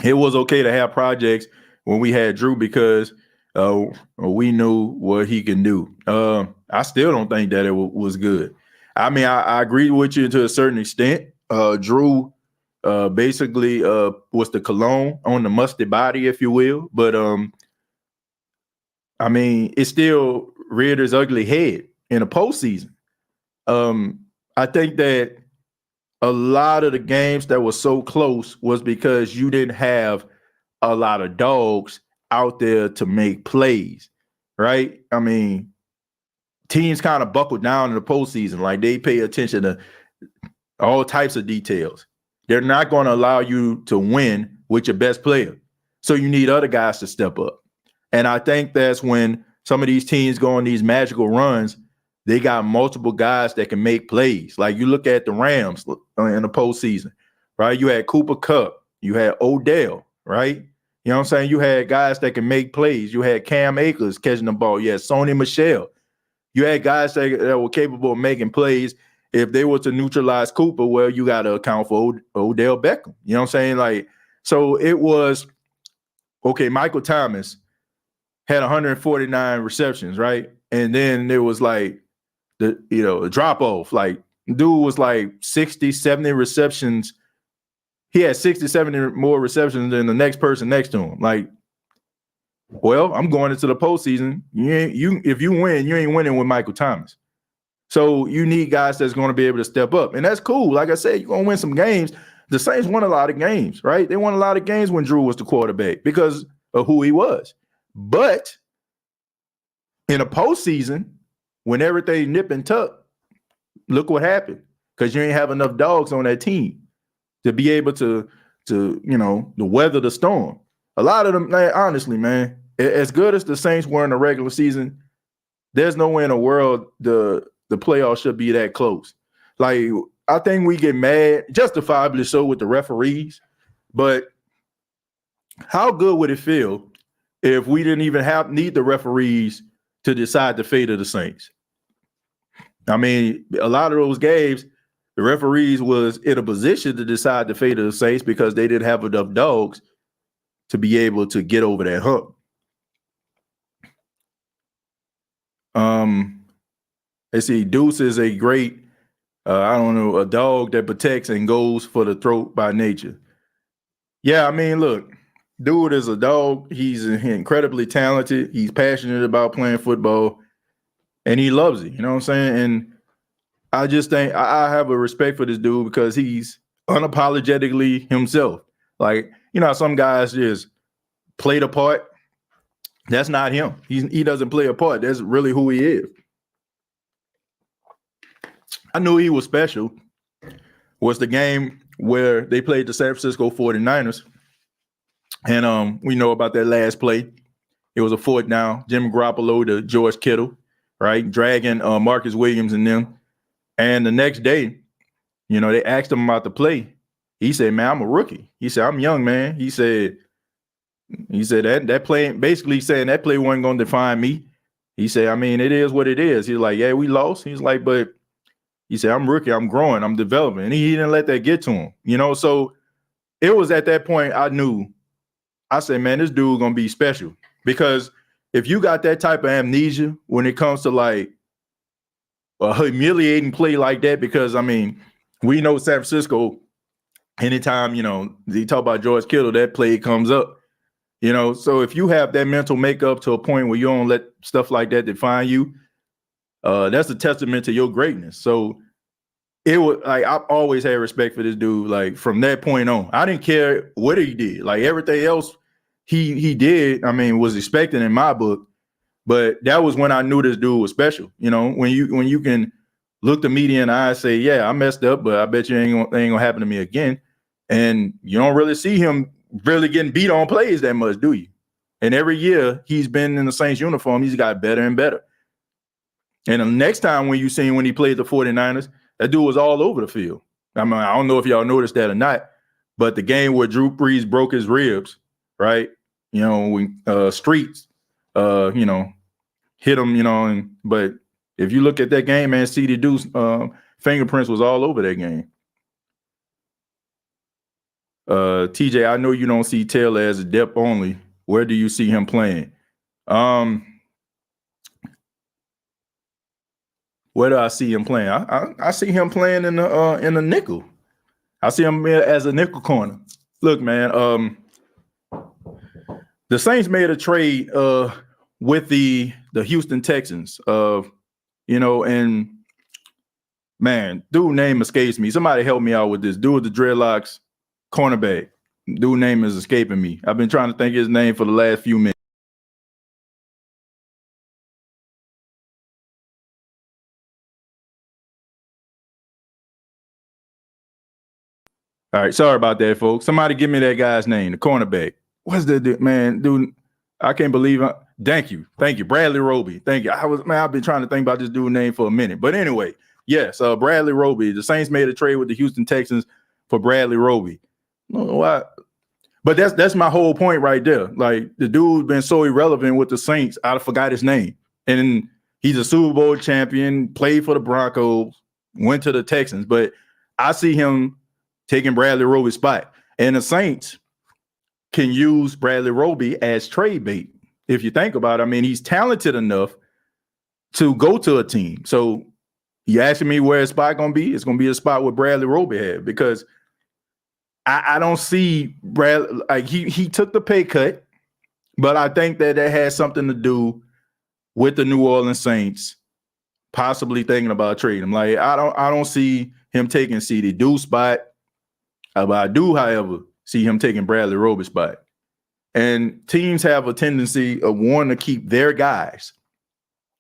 It was okay to have projects when we had Drew because we knew what he can do. I still don't think that it was good. I mean, I agree with you to a certain extent. Drew basically was the cologne on the musty body, if you will. But I mean, it still reared its ugly head in the postseason. I think that a lot of the games that were so close was because you didn't have a lot of dogs out there to make plays, right? I mean, teams kind of buckle down in the postseason. Like they pay attention to all types of details. They're not going to allow you to win with your best player. So you need other guys to step up. And I think that's when some of these teams go on these magical runs, they got multiple guys that can make plays. Like you look at the Rams in the postseason, right? You had Cooper Kupp, you had Odell, right? You know what I'm saying? You had guys that can make plays. You had Cam Akers catching the ball. You had Sony Michel. You had guys that were capable of making plays. If they were to neutralize Cooper, well, you got to account for Odell Beckham. You know what I'm saying? Like, so it was, okay, Michael Thomas had 149 receptions, right? And then there was like the drop off. Like, dude was like 60, 70 receptions. He had 60, 70 more receptions than the next person next to him. Like, well, I'm going into the postseason. If you win, you ain't winning with Michael Thomas. So you need guys that's going to be able to step up. And that's cool. Like I said, you're going to win some games. The Saints won a lot of games, right? They won a lot of games when Drew was the quarterback because of who he was. But in a postseason, when everything nip and tuck, look what happened. Because you ain't have enough dogs on that team to be able to weather the storm. A lot of them, like, honestly, man, as good as the Saints were in the regular season, there's no way in the world the playoffs should be that close. Like, I think we get mad, justifiably so, with the referees, but how good would it feel if we didn't even need the referees to decide the fate of the Saints? I mean, a lot of those games, the referees was in a position to decide the fate of the Saints because they didn't have enough dogs to be able to get over that hump. Let's see, Deuce is a great, a dog that protects and goes for the throat by nature. Yeah, I mean, look, dude is a dog. He's incredibly talented. He's passionate about playing football, and he loves it. You know what I'm saying? And I just think I have a respect for this dude because he's unapologetically himself. Like, you know how some guys just play the part? That's not him. He doesn't play a part. That's really who he is. I knew he was special. Was the game where they played the San Francisco 49ers. And we know about that last play. It was a 4th down. Jimmy Garoppolo to George Kittle, right? Dragging Marcus Williams and them. And the next day, they asked him about the play. He said, man, I'm a rookie. He said, I'm young, man. He said that play, basically saying that play wasn't going to define me. He said, I mean, it is what it is. He's like, yeah, we lost. He's like, but he said, I'm rookie. I'm growing. I'm developing. And he didn't let that get to him, So it was at that point I said, man, this dude going to be special. Because if you got that type of amnesia when it comes to like a humiliating play like that, because, I mean, we know San Francisco, anytime, they talk about George Kittle, that play comes up. So if you have that mental makeup to a point where you don't let stuff like that define you, that's a testament to your greatness. So it was like, I've always had respect for this dude. Like, from that point on, I didn't care what he did. Like, everything else he did, I mean, was expected in my book. But that was when I knew this dude was special. When you can look the media in the eye and say, yeah, I messed up, but I bet you ain't gonna happen to me again. And you don't really see him really getting beat on plays that much, do you? And every year he's been in the Saints uniform, he's got better and better. And the next time when he played the 49ers, that dude was all over the field. I mean, I don't know if y'all noticed that or not, but the game where Drew Brees broke his ribs, right? When Streets, hit him, but if you look at that game, man, CD Deuce fingerprints was all over that game. TJ, I know you don't see Taylor as a depth only. Where do you see him playing? Where do I see him playing? I see him playing in the nickel. I see him as a nickel corner. Look, man, the Saints made a trade with the Houston Texans. And man, dude name escapes me. Somebody help me out with this. Dude with the dreadlocks, cornerback. Dude name is escaping me. I've been trying to think his name for the last few minutes. All right, sorry about that, folks. Somebody give me that guy's name, the cornerback. What's that dude, man? Dude, I can't believe it. Thank you, Bradley Roby. Thank you. I've been trying to think about this dude's name for a minute. But anyway, yes, Bradley Roby. The Saints made a trade with the Houston Texans for Bradley Roby. Why? But that's my whole point right there. Like, the dude's been so irrelevant with the Saints, I forgot his name. And he's a Super Bowl champion, played for the Broncos, went to the Texans. But I see him taking Bradley Roby's spot. And the Saints can use Bradley Roby as trade bait. If you think about it, I mean, he's talented enough to go to a team. So you asking me where his spot going to be? It's going to be a spot where Bradley Roby had, because I don't see Brad, like, he took the pay cut, but I think that has something to do with the New Orleans Saints possibly thinking about trading him. Like, I don't see him taking CD Deu's spot. But I do, however, see him taking Bradley Roby's spot. And teams have a tendency of wanting to keep their guys,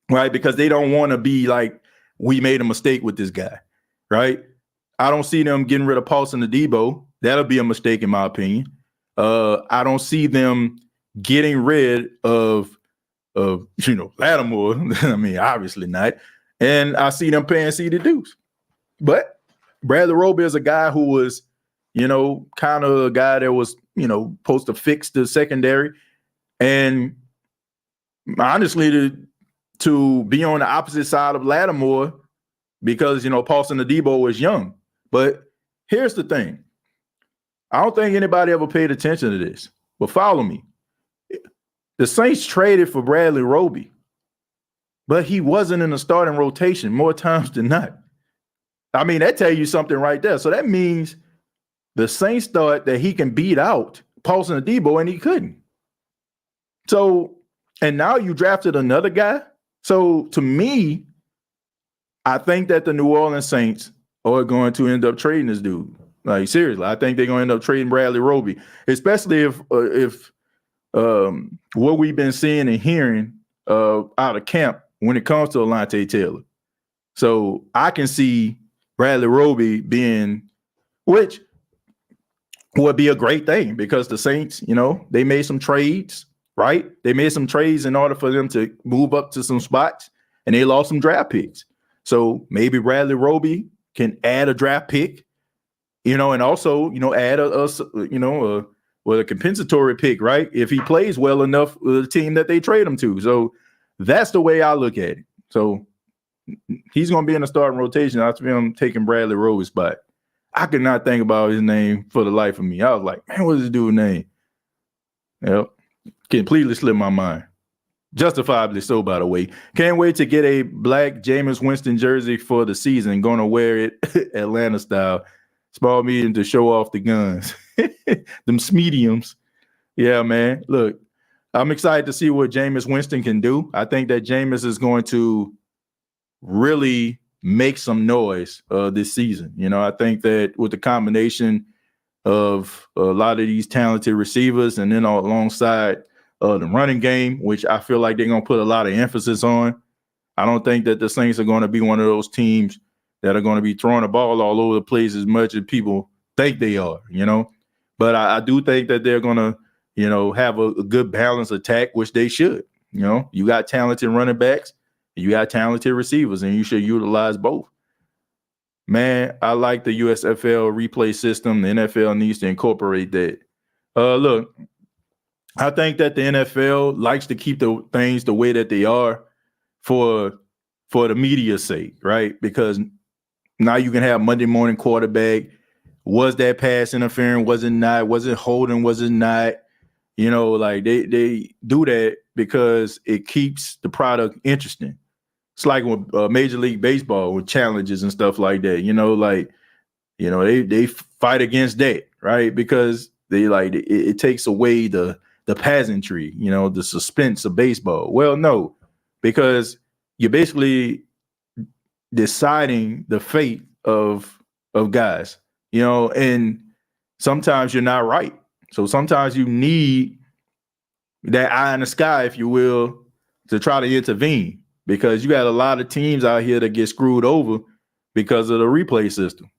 right? Because they don't want to be like, we made a mistake with this guy, right? I don't see them getting rid of Paulson Adebo. That'll be a mistake, in my opinion. I don't see them getting rid of Lattimore. I mean, obviously not. And I see them paying CD Deuce. But Bradley Roby is a guy who was, kind of a guy that was, supposed to fix the secondary. And honestly, to be on the opposite side of Lattimore, because, Paulson Adebo was young. But here's the thing. I don't think anybody ever paid attention to this, but follow me. The Saints traded for Bradley Roby, but he wasn't in the starting rotation more times than not. I mean, that tells you something right there. So that means the Saints thought that he can beat out Paulson Adebo, and he couldn't. So, and now you drafted another guy. So to me, I think that the New Orleans Saints are going to end up trading this dude. Like, seriously, I think they're going to end up trading Bradley Roby, especially if what we've been seeing and hearing out of camp when it comes to Alontae Taylor. So I can see Bradley Roby being, which would be a great thing, because the Saints, they made some trades, right? They made some trades in order for them to move up to some spots, and they lost some draft picks. So maybe Bradley Roby can add a draft pick, and also, add a compensatory pick, right? If he plays well enough with the team that they trade him to. So that's the way I look at it. So he's going to be in the starting rotation. I see him taking Bradley Roby's spot. I could not think about his name for the life of me. I was like, man, what's this dude's name? Yep. Completely slipped my mind. Justifiably so, by the way. Can't wait to get a black Jameis Winston jersey for the season. Going to wear it Atlanta style. Small medium to show off the guns. Them mediums. Yeah, man. Look, I'm excited to see what Jameis Winston can do. I think that Jameis is going to really make some noise this season. I think that with the combination of a lot of these talented receivers, and then alongside the running game, which I feel like they're going to put a lot of emphasis on, I don't think that the Saints are going to be one of those teams that are going to be throwing the ball all over the place as much as people think they are, But I do think that they're going to, have a good balanced attack, which they should. You got talented running backs, you got talented receivers, and you should utilize both. Man, I like the USFL replay system. The NFL needs to incorporate that. Look, I think that the NFL likes to keep the things the way that they are for the media's sake, right? Because now you can have Monday morning quarterback. Was that pass interference? Was it not? Was it holding? Was it not? Like they do that because it keeps the product interesting. It's like with Major League Baseball with challenges and stuff like that. They fight against that, right? Because they it takes away the pageantry, the suspense of baseball. Well, no, because you're basically deciding the fate of guys, and sometimes you're not right. So sometimes you need that eye in the sky, if you will, to try to intervene, because you got a lot of teams out here that get screwed over because of the replay system.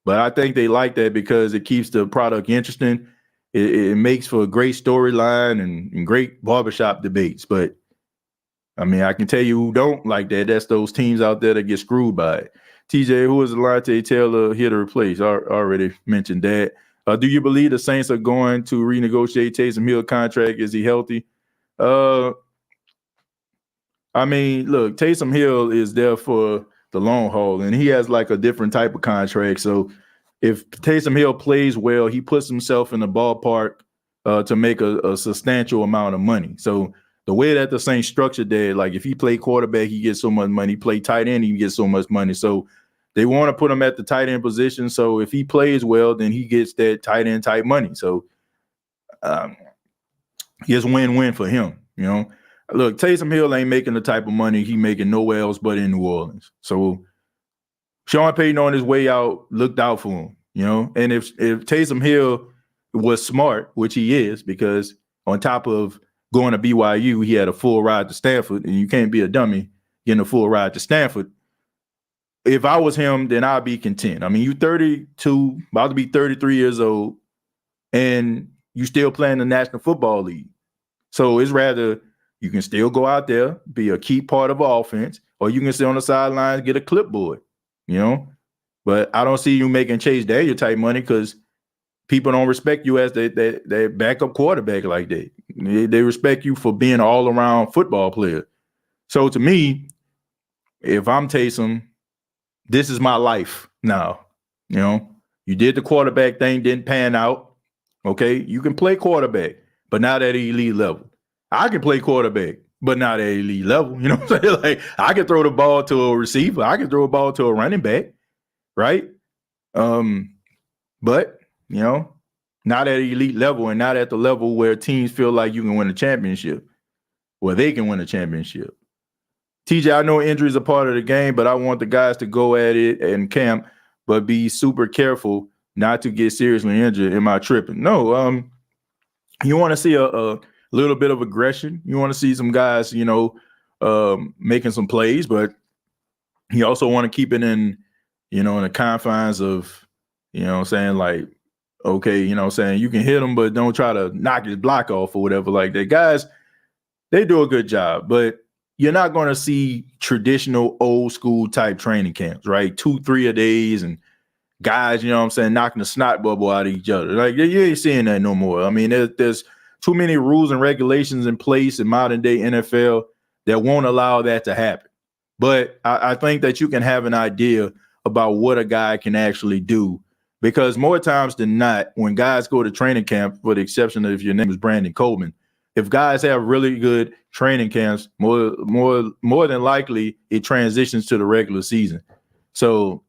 But I think they like that because it keeps the product interesting. It makes for a great storyline and great barbershop debates. But I mean, I can tell you who don't like that. That's those teams out there that get screwed by it. TJ, who is Alontae Taylor here to replace? I already mentioned that. Do you believe the Saints are going to renegotiate Taysom Hill contract? Is he healthy? I mean, look, Taysom Hill is there for the long haul, and he has like a different type of contract. So if Taysom Hill plays well, he puts himself in the ballpark to make a substantial amount of money. So the way that the Saints structured that, like if he play quarterback, he gets so much money. Play tight end, he gets so much money. So they want to put him at the tight end position. So if he plays well, then he gets that tight end type money. So it's win-win for him, you know. Look, Taysom Hill ain't making the type of money he making nowhere else but in New Orleans. So Sean Payton on his way out looked out for him, you know. And if Taysom Hill was smart, which he is, because on top of going to BYU, he had a full ride to Stanford, and you can't be a dummy getting a full ride to Stanford. If I was him, then I'd be content. I mean, you 32, about to be 33 years old, and you still playing the National Football League. So it's rather you can still go out there, be a key part of offense, or you can sit on the sidelines, get a clipboard, you know. But I don't see you making Chase Daniel type money because people don't respect you as their backup quarterback like that. They respect you for being an all-around football player. So to me, if I'm Taysom, this is my life now. You know, you did the quarterback thing, didn't pan out. Okay, you can play quarterback, but not at an elite level. I can play quarterback, but not at an elite level. You know what I'm saying? Like I can throw the ball to a receiver, I can throw a ball to a running back, right? But you know, not at an elite level and not at the level where teams feel like you can win a championship, where they can win a championship. TJ, I know injuries are part of the game, but I want the guys to go at it in camp, but be super careful not to get seriously injured. Am I tripping? No. You want to see a little bit of aggression. You want to see some guys, you know, making some plays, but you also want to keep it in, you know, in the confines of, you know what I'm saying, like, okay, you know what I'm saying, you can hit him, but don't try to knock his block off or whatever like that. Guys, they do a good job, but you're not going to see traditional old school type training camps, right? 2-3 a days and guys, you know what I'm saying, knocking the snot bubble out of each other. Like you ain't seeing that no more. I mean, there's too many rules and regulations in place in modern day NFL that won't allow that to happen. But I think that you can have an idea about what a guy can actually do, because more times than not, when guys go to training camp, for the exception of if your name is Brandon Coleman, if guys have really good training camps, more than likely it transitions to the regular season. So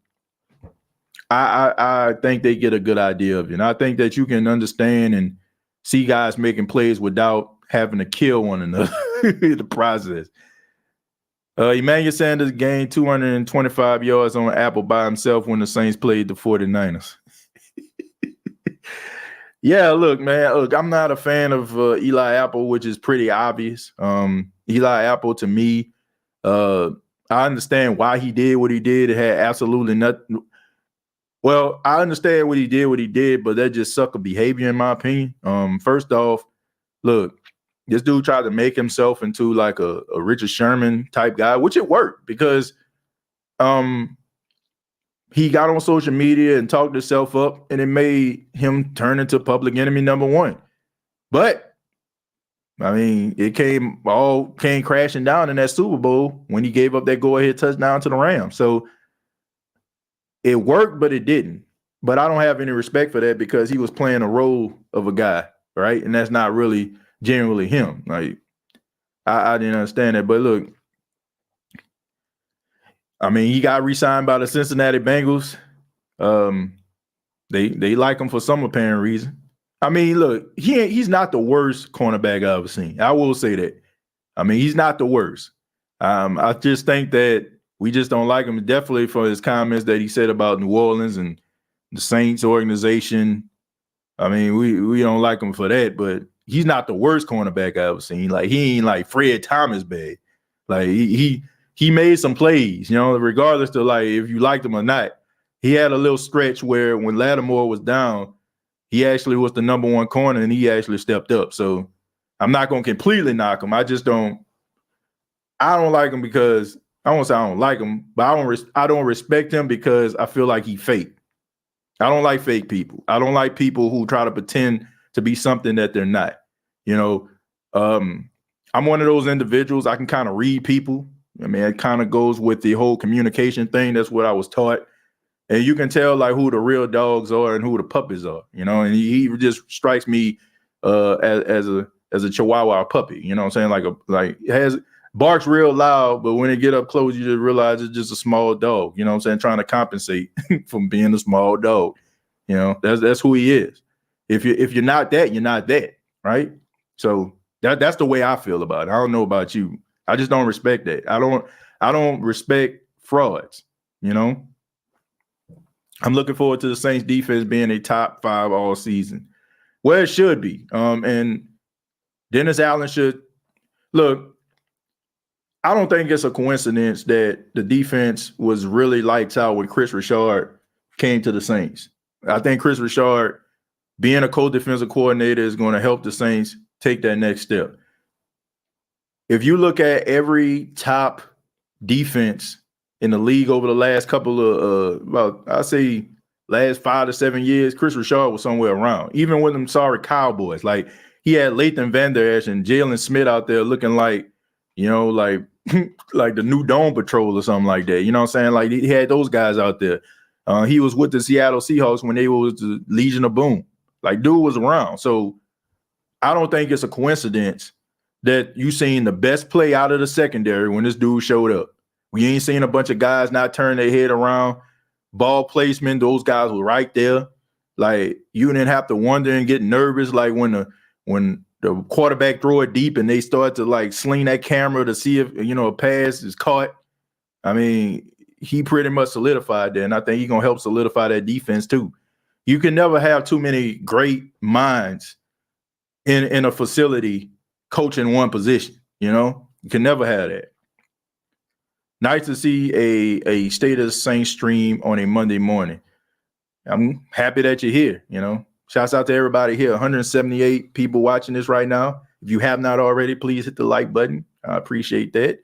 I think they get a good idea of it. And I think that you can understand and see guys making plays without having to kill one another in the process. Emmanuel Sanders gained 225 yards on Apple by himself when the Saints played the 49ers. Yeah, look, man, I'm not a fan of Eli Apple, which is pretty obvious. Eli Apple, to me, I understand why he did what he did. It had absolutely nothing. Well, I understand what he did, but that just sucker behavior, in my opinion. First off, look, this dude tried to make himself into like a Richard Sherman type guy, which it worked because he got on social media and talked himself up, and it made him turn into public enemy number one. But I mean, it came crashing down in that Super Bowl when he gave up that go-ahead touchdown to the Rams. So it worked, but it didn't. But I don't have any respect for that because he was playing a role of a guy, right? And that's not really generally him. Like I didn't understand that. But look, I mean, he got re-signed by the Cincinnati Bengals. They like him for some apparent reason. I mean, look, he's not the worst cornerback I've ever seen. I will say that. I mean, he's not the worst. I just think that we just don't like him, definitely for his comments that he said about New Orleans and the Saints organization. I mean, we don't like him for that, but he's not the worst cornerback I ever seen. Like, he ain't like Fred Thomas bad. Like, he made some plays, you know, regardless of like if you liked him or not. He had a little stretch where when Lattimore was down, he actually was the number one corner and he actually stepped up. So I'm not going to completely knock him. I don't like him because I won't say I don't like him, but I don't respect him because I feel like he fake. I don't like fake people. I don't like people who try to pretend to be something that they're not. You know, I'm one of those individuals. I can kind of read people. I mean, it kind of goes with the whole communication thing. That's what I was taught. And you can tell like who the real dogs are and who the puppies are, you know, and he just strikes me as a Chihuahua puppy, you know what I'm saying? Like has barks real loud, but when it get up close, you just realize it's just a small dog, you know what I'm saying? Trying to compensate from being a small dog. You know, that's who he is. If you're not that, you're not that, right? So that's the way I feel about it. I don't know about you. I just don't respect that. I don't respect frauds, you know. I'm looking forward to the Saints defense being a top 5 all season. Well, it should be. And Dennis Allen should look. I don't think it's a coincidence that the defense was really lights out when Chris Richard came to the Saints. I think Chris Richard being a co-defensive coordinator is going to help the Saints take that next step. If you look at every top defense in the league over the last couple of, I say last 5 to 7 years, Chris Richard was somewhere around. Even with them sorry Cowboys, like he had Lathan Vander Esch and Jalen Smith out there looking like, you know, like like the new Dome Patrol or something like that. You know what I'm saying? Like he had those guys out there. He was with the Seattle Seahawks when they was the Legion of Boom. Like dude was around. So I don't think it's a coincidence that you seen the best play out of the secondary when this dude showed up. We ain't seen a bunch of guys not turn their head around. Ball placement, those guys were right there. Like you didn't have to wonder and get nervous like when the quarterback throw it deep and they start to like sling that camera to see if, you know, a pass is caught. I mean, he pretty much solidified that, and I think he's going to help solidify that defense too. You can never have too many great minds in a facility coaching one position, you know? You can never have that. Nice to see a State of the Saints stream on a Monday morning. I'm happy that you're here, you know? Shouts out to everybody here. 178 people watching this right now. If you have not already, please hit the like button. I appreciate that.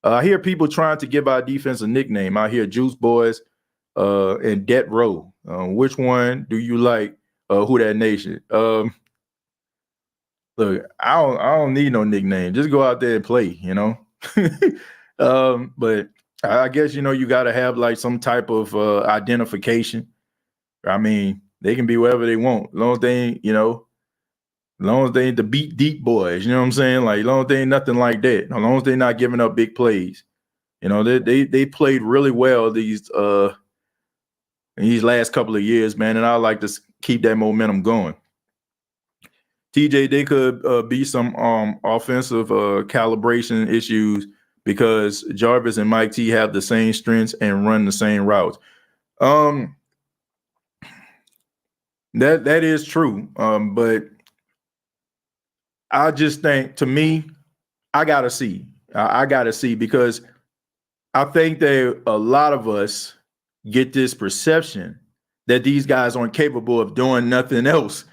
I hear people trying to give our defense a nickname. I hear Juice Boys and Debt Row. Which one do you like? Who that nation? Look, I don't need no nickname. Just go out there and play, you know. But I guess, you know, you got to have like some type of identification. I mean, they can be whatever they want. As long as they ain't, you know, as long as they ain't the beat deep boys, you know what I'm saying? Like, as long as they ain't nothing like that. As long as they're not giving up big plays. You know, they played really well these last couple of years, man, and I like to keep that momentum going. TJ, they could be some offensive calibration issues because Jarvis and Mike T have the same strengths and run the same routes. That is true, but I just think, to me, I gotta see. I gotta see because I think that a lot of us get this perception that these guys aren't capable of doing nothing else.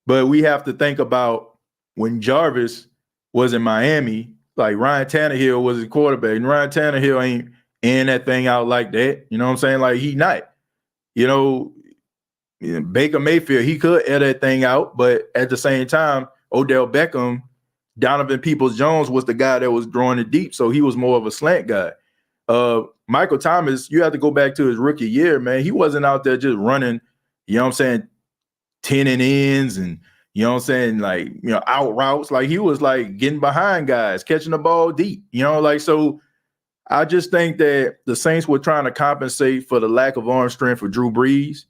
But we have to think about when Jarvis was in Miami, like Ryan Tannehill was his quarterback, and Ryan Tannehill ain't in that thing out like that. You know what I'm saying? Like he not. You know, Baker Mayfield, he could air that thing out, but at the same time, Odell Beckham, Donovan Peoples-Jones was the guy that was throwing it deep, so he was more of a slant guy. Michael Thomas, you have to go back to his rookie year, man. He wasn't out there just running, you know what I'm saying, 10 and ends and, you know what I'm saying, like, you know, out routes. Like he was like getting behind guys, catching the ball deep, you know, like, so I just think that the Saints were trying to compensate for the lack of arm strength for Drew Brees.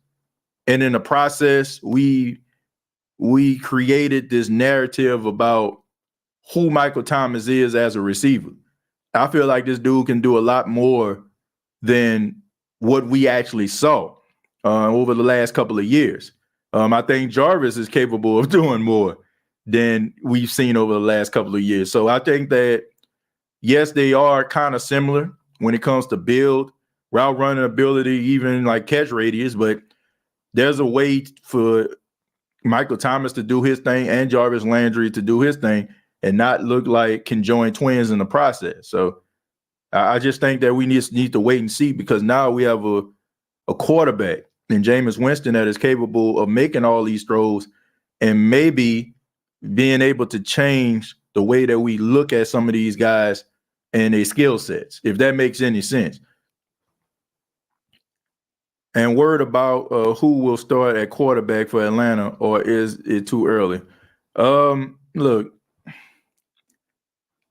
And in the process, we created this narrative about who Michael Thomas is as a receiver. I feel like this dude can do a lot more than what we actually saw over the last couple of years. I think Jarvis is capable of doing more than we've seen over the last couple of years. So I think that, yes, they are kind of similar when it comes to build, route running ability, even like catch radius, but there's a way for Michael Thomas to do his thing and Jarvis Landry to do his thing and not look like conjoined twins in the process. So I just think that we need to wait and see, because now we have a quarterback in Jameis Winston that is capable of making all these throws and maybe being able to change the way that we look at some of these guys and their skill sets, if that makes any sense. And word about who will start at quarterback for Atlanta, or is it too early? Look,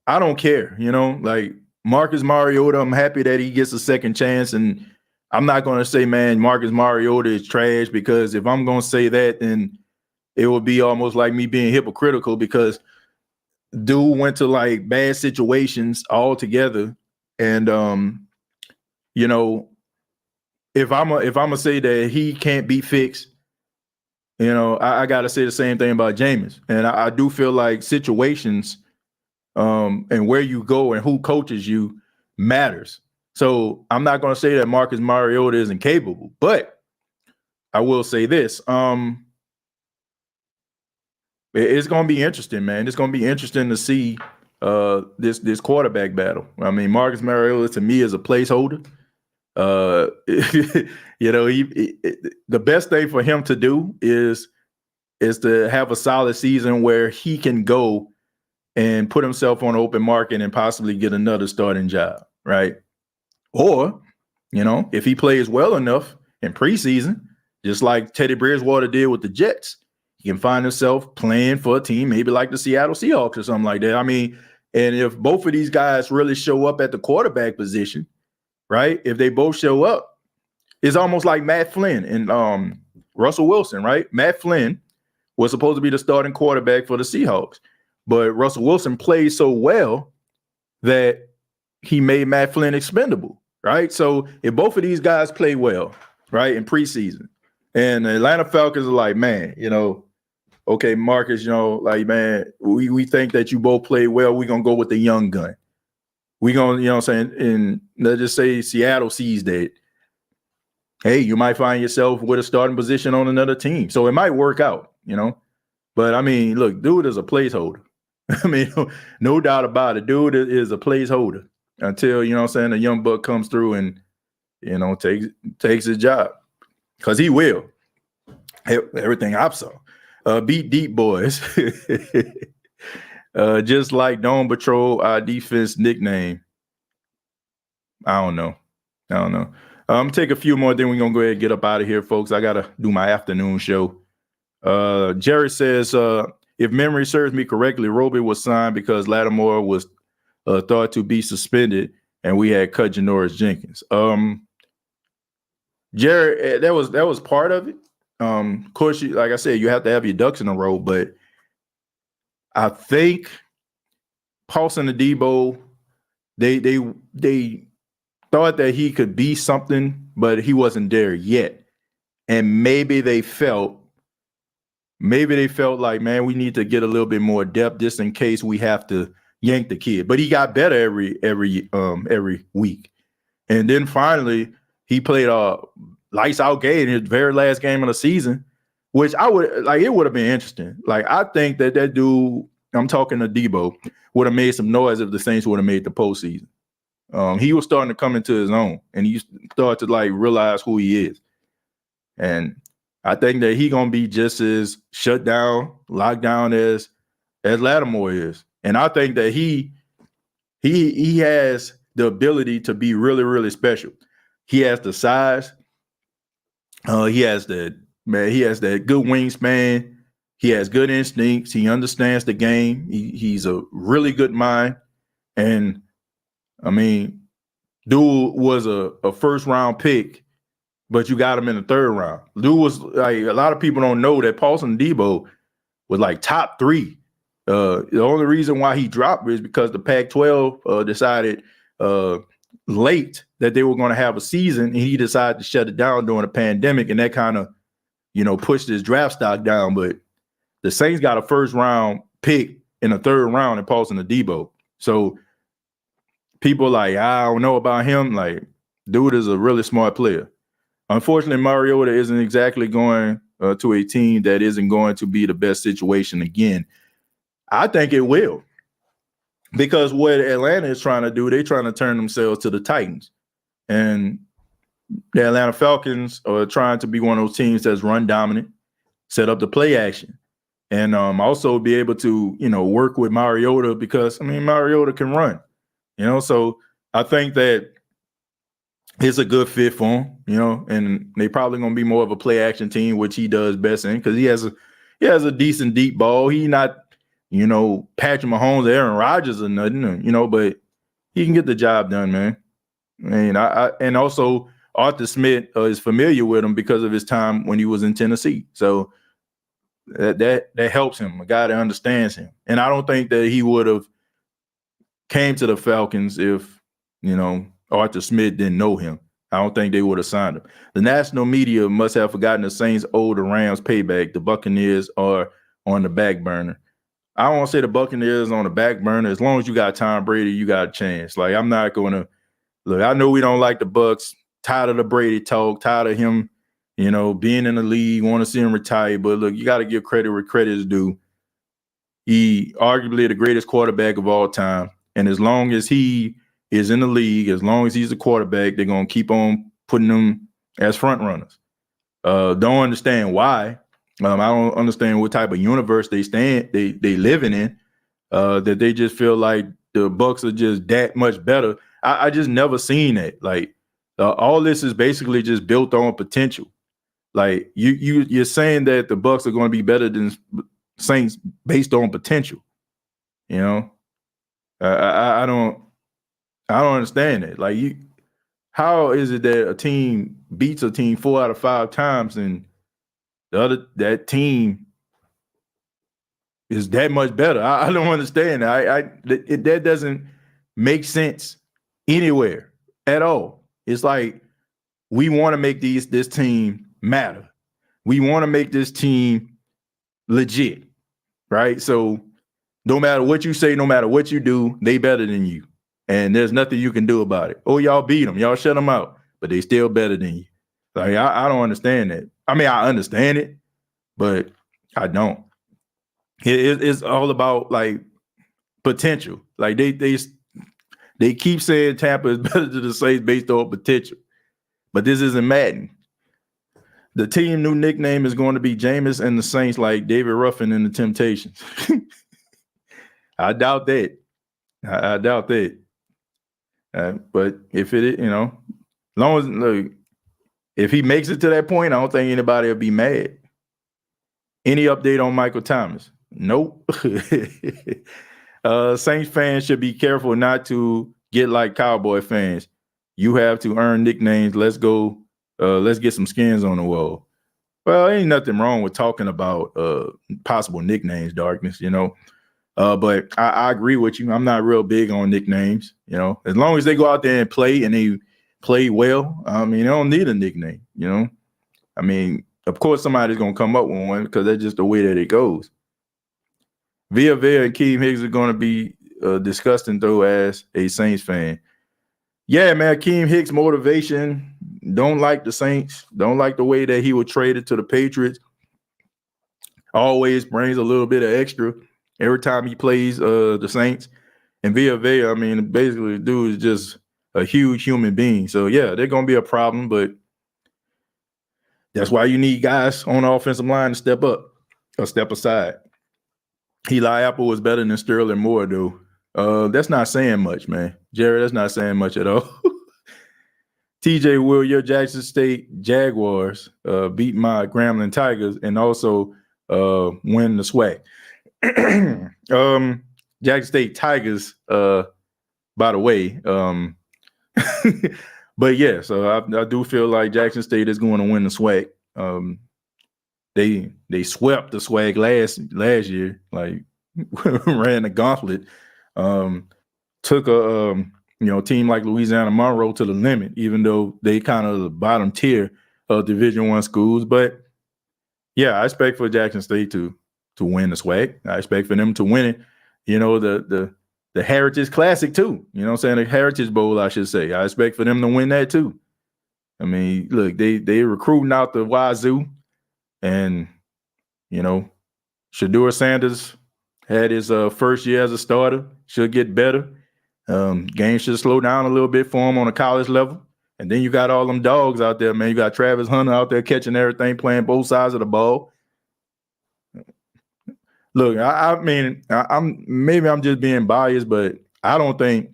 I don't care, like Marcus Mariota, I'm happy that he gets a second chance. And I'm not going to say, man, Marcus Mariota is trash, because if I'm going to say that, then it would be almost like me being hypocritical, because dude went to like bad situations altogether. And, if I'm gonna say that he can't be fixed, I got to say the same thing about Jameis. And I do feel like situations and where you go and who coaches you matters. So I'm not going to say that Marcus Mariota isn't capable, but I will say this. It's going to be interesting, man. It's going to be interesting to see this quarterback battle. I mean, Marcus Mariota to me is a placeholder. The best thing for him to do is to have a solid season where he can go and put himself on the open market and possibly get another starting job, right? Or, if he plays well enough in preseason, just like Teddy Bridgewater did with the Jets, he can find himself playing for a team maybe like the Seattle Seahawks or something like that. I mean, and if both of these guys really show up at the quarterback position, right? If they both show up, it's almost like Matt Flynn and Russell Wilson, right? Matt Flynn was supposed to be the starting quarterback for the Seahawks, but Russell Wilson played so well that he made Matt Flynn expendable, right? So if both of these guys play well, right, in preseason, and the Atlanta Falcons are like, man, okay, Marcus, like, man, we think that you both played well. We're going to go with the young gun. We're going to, and let's just say Seattle sees that, hey, you might find yourself with a starting position on another team. So it might work out, But, I mean, look, dude is a placeholder. I mean, no doubt about it. Dude is a placeholder until, the young buck comes through and, takes his job. Because he will. Everything I saw. Beat deep, boys. Just like Dome Patrol, our defense nickname. I don't know. Take a few more, then we're going to go ahead and get up out of here, folks. I got to do my afternoon show. Jerry says, if memory serves me correctly, Roby was signed because Lattimore was thought to be suspended, and we had cut Janoris Jenkins. Jerry, that was part of it. Of course, like I said, you have to have your ducks in a row, but I think Paulson and Debo, they thought that he could be something, but he wasn't there yet. And maybe they felt like, man, we need to get a little bit more depth just in case we have to yank the kid. But he got better every week. And then finally he played a lights out game in his very last game of the season, which it would have been interesting. Like, I think that dude, I'm talking to Debo, would have made some noise if the Saints would have made the postseason. He was starting to come into his own, and he started to like realize who he is. And I think that he gonna be just as shut down, locked down as Lattimore is. And I think that he has the ability to be really, really special. He has the size. He has that good wingspan. He has good instincts. He understands the game. He's a really good mind. And I mean, dude was a first round pick, but you got him in the third round. Dude was like, a lot of people don't know that Paulson Debo was like top 3. The only reason why he dropped is because the Pac-12 decided late that they were going to have a season, and he decided to shut it down during the pandemic, and that kind of, pushed his draft stock down. But the Saints got a first round pick in the third round in Paulson Debo. So people like, I don't know about him. Like, dude is a really smart player. Unfortunately, Mariota isn't exactly going to a team that isn't going to be the best situation again. I think it will. Because what Atlanta is trying to do, they're trying to turn themselves to the Titans. And the Atlanta Falcons are trying to be one of those teams that's run dominant, set up the play action, and also be able to, work with Mariota because, Mariota can run, So I think that it's a good fit for him, and they probably going to be more of a play action team, which he does best in because he has a decent deep ball. He not, Patrick Mahomes, Aaron Rodgers or nothing, but he can get the job done, man. And also Arthur Smith is familiar with him because of his time when he was in Tennessee. So that helps him, a guy that understands him. And I don't think that he would have came to the Falcons if, Arthur Smith didn't know him. I don't think they would have signed him. The national media must have forgotten the Saints owe the Rams payback. The Buccaneers are on the back burner. I don't want to say the Buccaneers on the back burner. As long as you got Tom Brady, you got a chance. Like, I'm not going to look. I know we don't like the Bucs. Tired of the Brady talk. Tired of him, being in the league. Want to see him retire. But look, you got to give credit where credit is due. He arguably the greatest quarterback of all time. And as long as he is in the league, as long as he's a quarterback, they're going to keep on putting him as front runners. Don't understand why. I don't understand what type of universe they living in, that they just feel like the Bucs are just that much better. I just never seen that. Like, all this is basically just built on potential. Like, you're saying that the Bucs are going to be better than Saints based on potential. I don't understand it. Like, how is it that a team beats a team 4 out of 5 times and that team is that much better? I don't understand. That doesn't make sense anywhere at all. It's like we want to make this team matter. We want to make this team legit, right? So no matter what you say, no matter what you do, they better than you. And there's nothing you can do about it. Oh, y'all beat them. Y'all shut them out. But they still better than you. Like, I don't understand that. I understand it, but I don't. It's all about, like, potential. Like, they keep saying Tampa is better than the Saints based on potential. But this isn't Madden. The team new nickname is going to be Jameis and the Saints, like David Ruffin and the Temptations. I doubt that. I doubt that. But if it, as long as, look, if he makes it to that point, I don't think anybody will be mad. Any update on Michael Thomas? Nope. Saints fans should be careful not to get like Cowboy fans. You have to earn nicknames. Let's go. Let's get some skins on the wall. Well, ain't nothing wrong with talking about possible nicknames, Darkness, But I agree with you. I'm not real big on nicknames, As long as they go out there and they play well, they don't need a nickname, Of course, somebody's going to come up with one because that's just the way that it goes. Villa and Keem Hicks are going to be disgusting, though, as a Saints fan. Yeah, man, Keem Hicks' motivation, don't like the Saints, don't like the way that he was traded to the Patriots. Always brings a little bit of extra every time he plays the Saints. And Villa, basically the dude is just a huge human being. So, yeah, they're going to be a problem, but that's why you need guys on the offensive line to step up or step aside. Eli Apple was better than Sterling Moore, though. That's not saying much, man. Jerry, that's not saying much at all. TJ Will, your Jackson State Jaguars beat my Grambling Tigers and also win the SWAC. Jackson State Tigers, by the way. But yeah, so I do feel like Jackson State is going to win the SWAC. They swept the SWAC last year, like ran the gauntlet. Took a team like Louisiana Monroe to the limit, even though they kind of the bottom tier of Division I schools. But yeah, I expect for Jackson State to win the SWAC. I expect for them to win it. The Heritage Classic too. The Heritage Bowl, I should say. I expect for them to win that too. Look, they recruiting out the wazoo, and Shedeur Sanders Had his first year as a starter. Should get better. Game should slow down a little bit for him on a college level. And then you got all them dogs out there, man. You got Travis Hunter out there catching everything, playing both sides of the ball. Look, I'm just being biased, but I don't think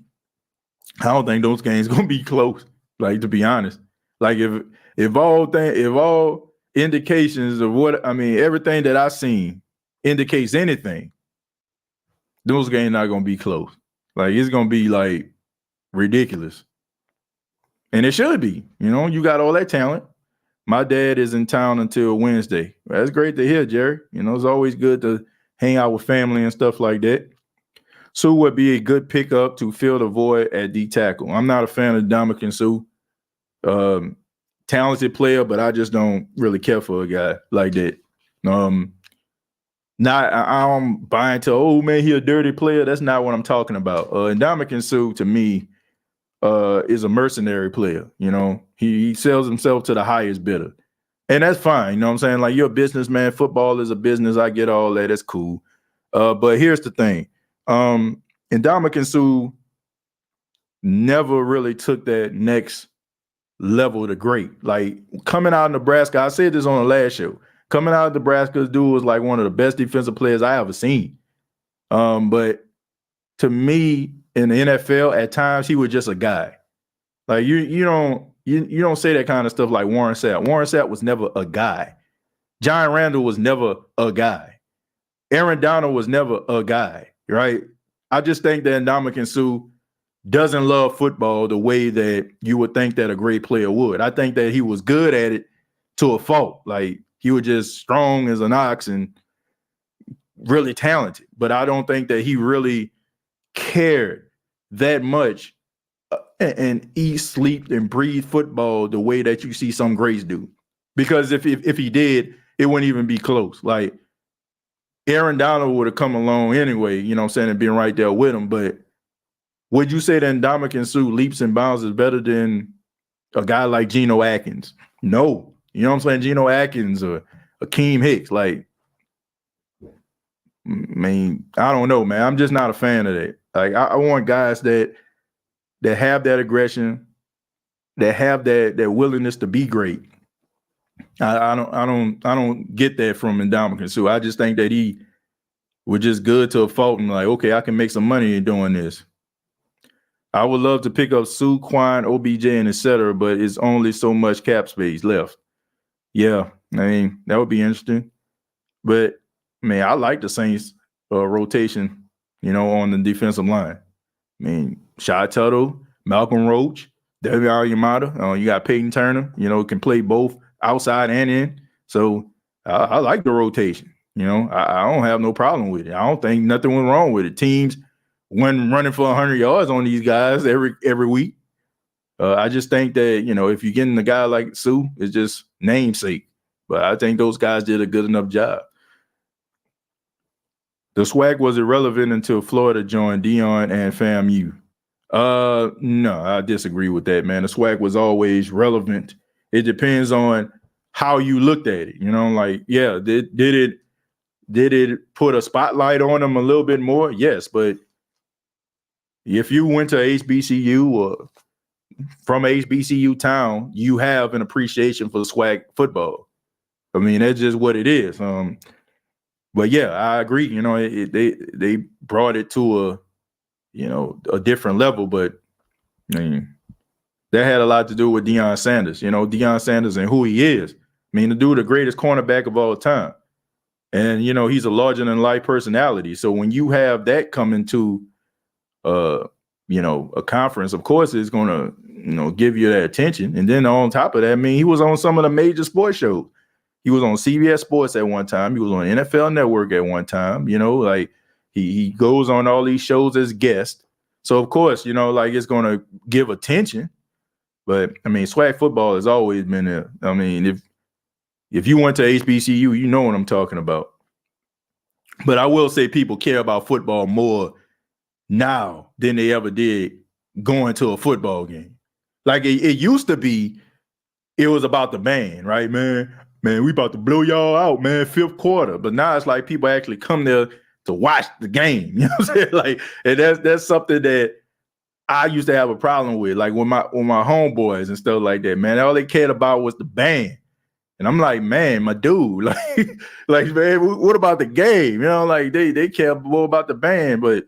those games gonna be close. Like, to be honest, like if all indications of everything that I've seen indicates anything, those games not gonna be close. Like, it's gonna be like ridiculous, and it should be. You got all that talent. My dad is in town until Wednesday. That's great to hear, Jerry. It's always good to hang out with family and stuff like that. Suh would be a good pickup to fill the void at D tackle. I'm not a fan of Ndamukong Suh. Talented player, but I just don't really care for a guy like that. I'm buying to, oh man, he a dirty player. That's not what I'm talking about. Ndamukong Suh, to me, is a mercenary player. He sells himself to the highest bidder. And that's fine. You know what I'm saying? Like, you're a businessman. Football is a business. I get all that. That's cool. But here's the thing. Ndamukong Suh never really took that next level to great. Like, coming out of Nebraska, I said this on the last show. Coming out of Nebraska, this dude was like one of the best defensive players I ever seen. But to me, in the NFL, at times, he was just a guy. Like, you don't say that kind of stuff like Warren Sapp. Warren Sapp was never a guy. John Randall was never a guy. Aaron Donald was never a guy, right? I just think that Ndamukong Suh doesn't love football the way that you would think that a great player would. I think that he was good at it to a fault. Like, he was just strong as an ox and really talented. But I don't think that he really cared that much and eat, sleep, and breathe football the way that you see some greats do. Because if he did, it wouldn't even be close. Like, Aaron Donald would have come along anyway, you know what I'm saying, and been right there with him. But would you say that Ndamukong Suh leaps and bounds is better than a guy like Geno Atkins? No. You know what I'm saying? Geno Atkins or Akeem Hicks. Like, I mean, I don't know, man. I'm just not a fan of that. Like, I want guys that have that aggression, that have that willingness to be great. I don't get that from Ndamukong Suh. I just think that he was just good to a fault and like, okay, I can make some money in doing this. I would love to pick up Suh, Quan, OBJ, and etc., but it's only so much cap space left. Yeah, I mean, that would be interesting. But, man, I like the Saints rotation, on the defensive line. I mean, Shy Tuttle, Malcolm Roach, David Alumada. You got Peyton Turner, can play both outside and in. So I like the rotation. I don't have no problem with it. I don't think nothing went wrong with it. Teams went running for 100 yards on these guys every week. I just think that, if you're getting a guy like Suh, it's just namesake. But I think those guys did a good enough job. The swag was irrelevant until Florida joined Deion and FAMU. No, I disagree with that, man. The swag was always relevant. It depends on how you looked at it. Like, yeah, did it put a spotlight on them a little bit more? Yes, but if you went to HBCU or from HBCU town, you have an appreciation for swag football. I mean, that's just what it is. But yeah, I agree. They brought it to a different level, but I mean, that had a lot to do with Deion Sanders. Deion Sanders and who he is. I mean, the dude, the greatest cornerback of all time, and he's a larger than life personality. So when you have that come into a conference, of course, it's going to give you that attention. And then on top of that, I mean, he was on some of the major sports shows. He was on CBS Sports at one time. He was on NFL Network at one time. Like he goes on all these shows as guest. So of course, it's going to give attention. But I mean, swag football has always been there. I mean, if you went to HBCU, you know what I'm talking about. But I will say people care about football more now than they ever did going to a football game. Like it used to be, it was about the band, right, man? Man, we about to blow y'all out, man, fifth quarter. But now it's like people actually come there to watch the game. You know what I'm saying? Like, and that's something that I used to have a problem with. Like with my homeboys and stuff like that, man, all they cared about was the band. And I'm like, man, my dude, like, man, what about the game? You know, like they care more about the band. But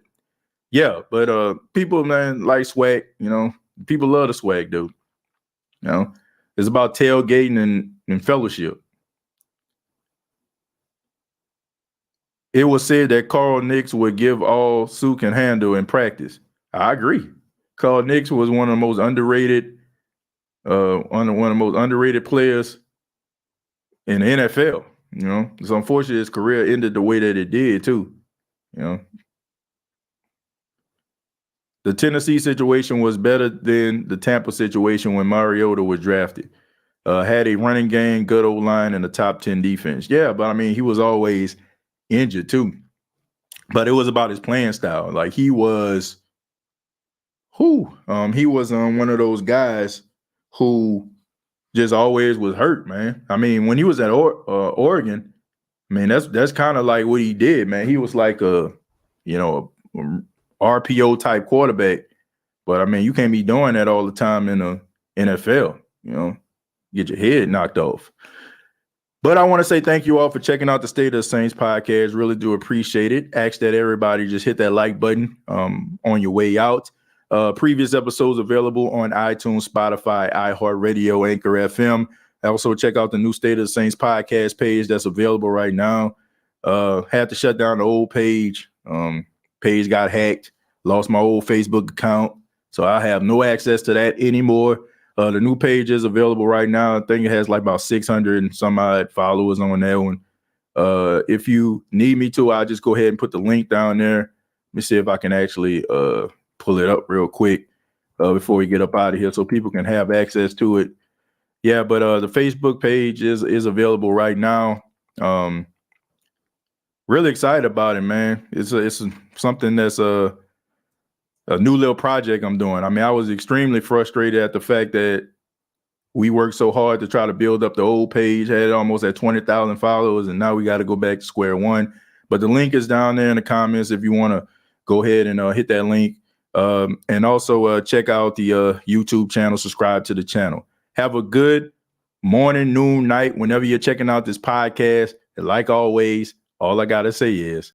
yeah, but people, man, like swag, you know, people love the swag, dude. You know, it's about tailgating and fellowship. It was said that Carl Nicks would give all Suh can handle in practice. I agree. Carl Nicks was one of the most underrated, one of the most underrated players in the NFL. You know, it's unfortunate his career ended the way that it did too. You know, the Tennessee situation was better than the Tampa situation when Mariota was drafted. Had a running game, good old line, and a top 10 defense. Yeah, but I mean, he was always injured too. But it was about his playing style. Like he was one of those guys who just always was hurt, man. I mean, when he was at Oregon, I mean, that's kind of like what he did, man. He was like a RPO type quarterback. But I mean, you can't be doing that all the time in the NFL, you know, get your head knocked off. But I want to say thank you all for checking out the State of the Saints podcast. Really do appreciate it. Ask that everybody just hit that like button on your way out. Previous episodes available on iTunes, Spotify, iHeartRadio, Anchor FM. Also check out the new State of the Saints podcast page that's available right now. Had to shut down the old page. Page got hacked. Lost my old Facebook account. So I have no access to that anymore. The new page is available right now. I think it has like about 600 and some odd followers on that one. If you need me to, I'll just go ahead and put the link down there. Let me see if I can actually pull it up real quick before we get up out of here so people can have access to it. Yeah, but the Facebook page is available right now. Really excited about it, man. It's something that's a new little project I'm doing. I mean, I was extremely frustrated at the fact that we worked so hard to try to build up the old page, had almost at 20,000 followers, and now we got to go back to square one. But the link is down there in the comments if you want to go ahead and hit that link. And also check out the YouTube channel, subscribe to the channel. Have a good morning, noon, night, whenever you're checking out this podcast. And like always, all I got to say is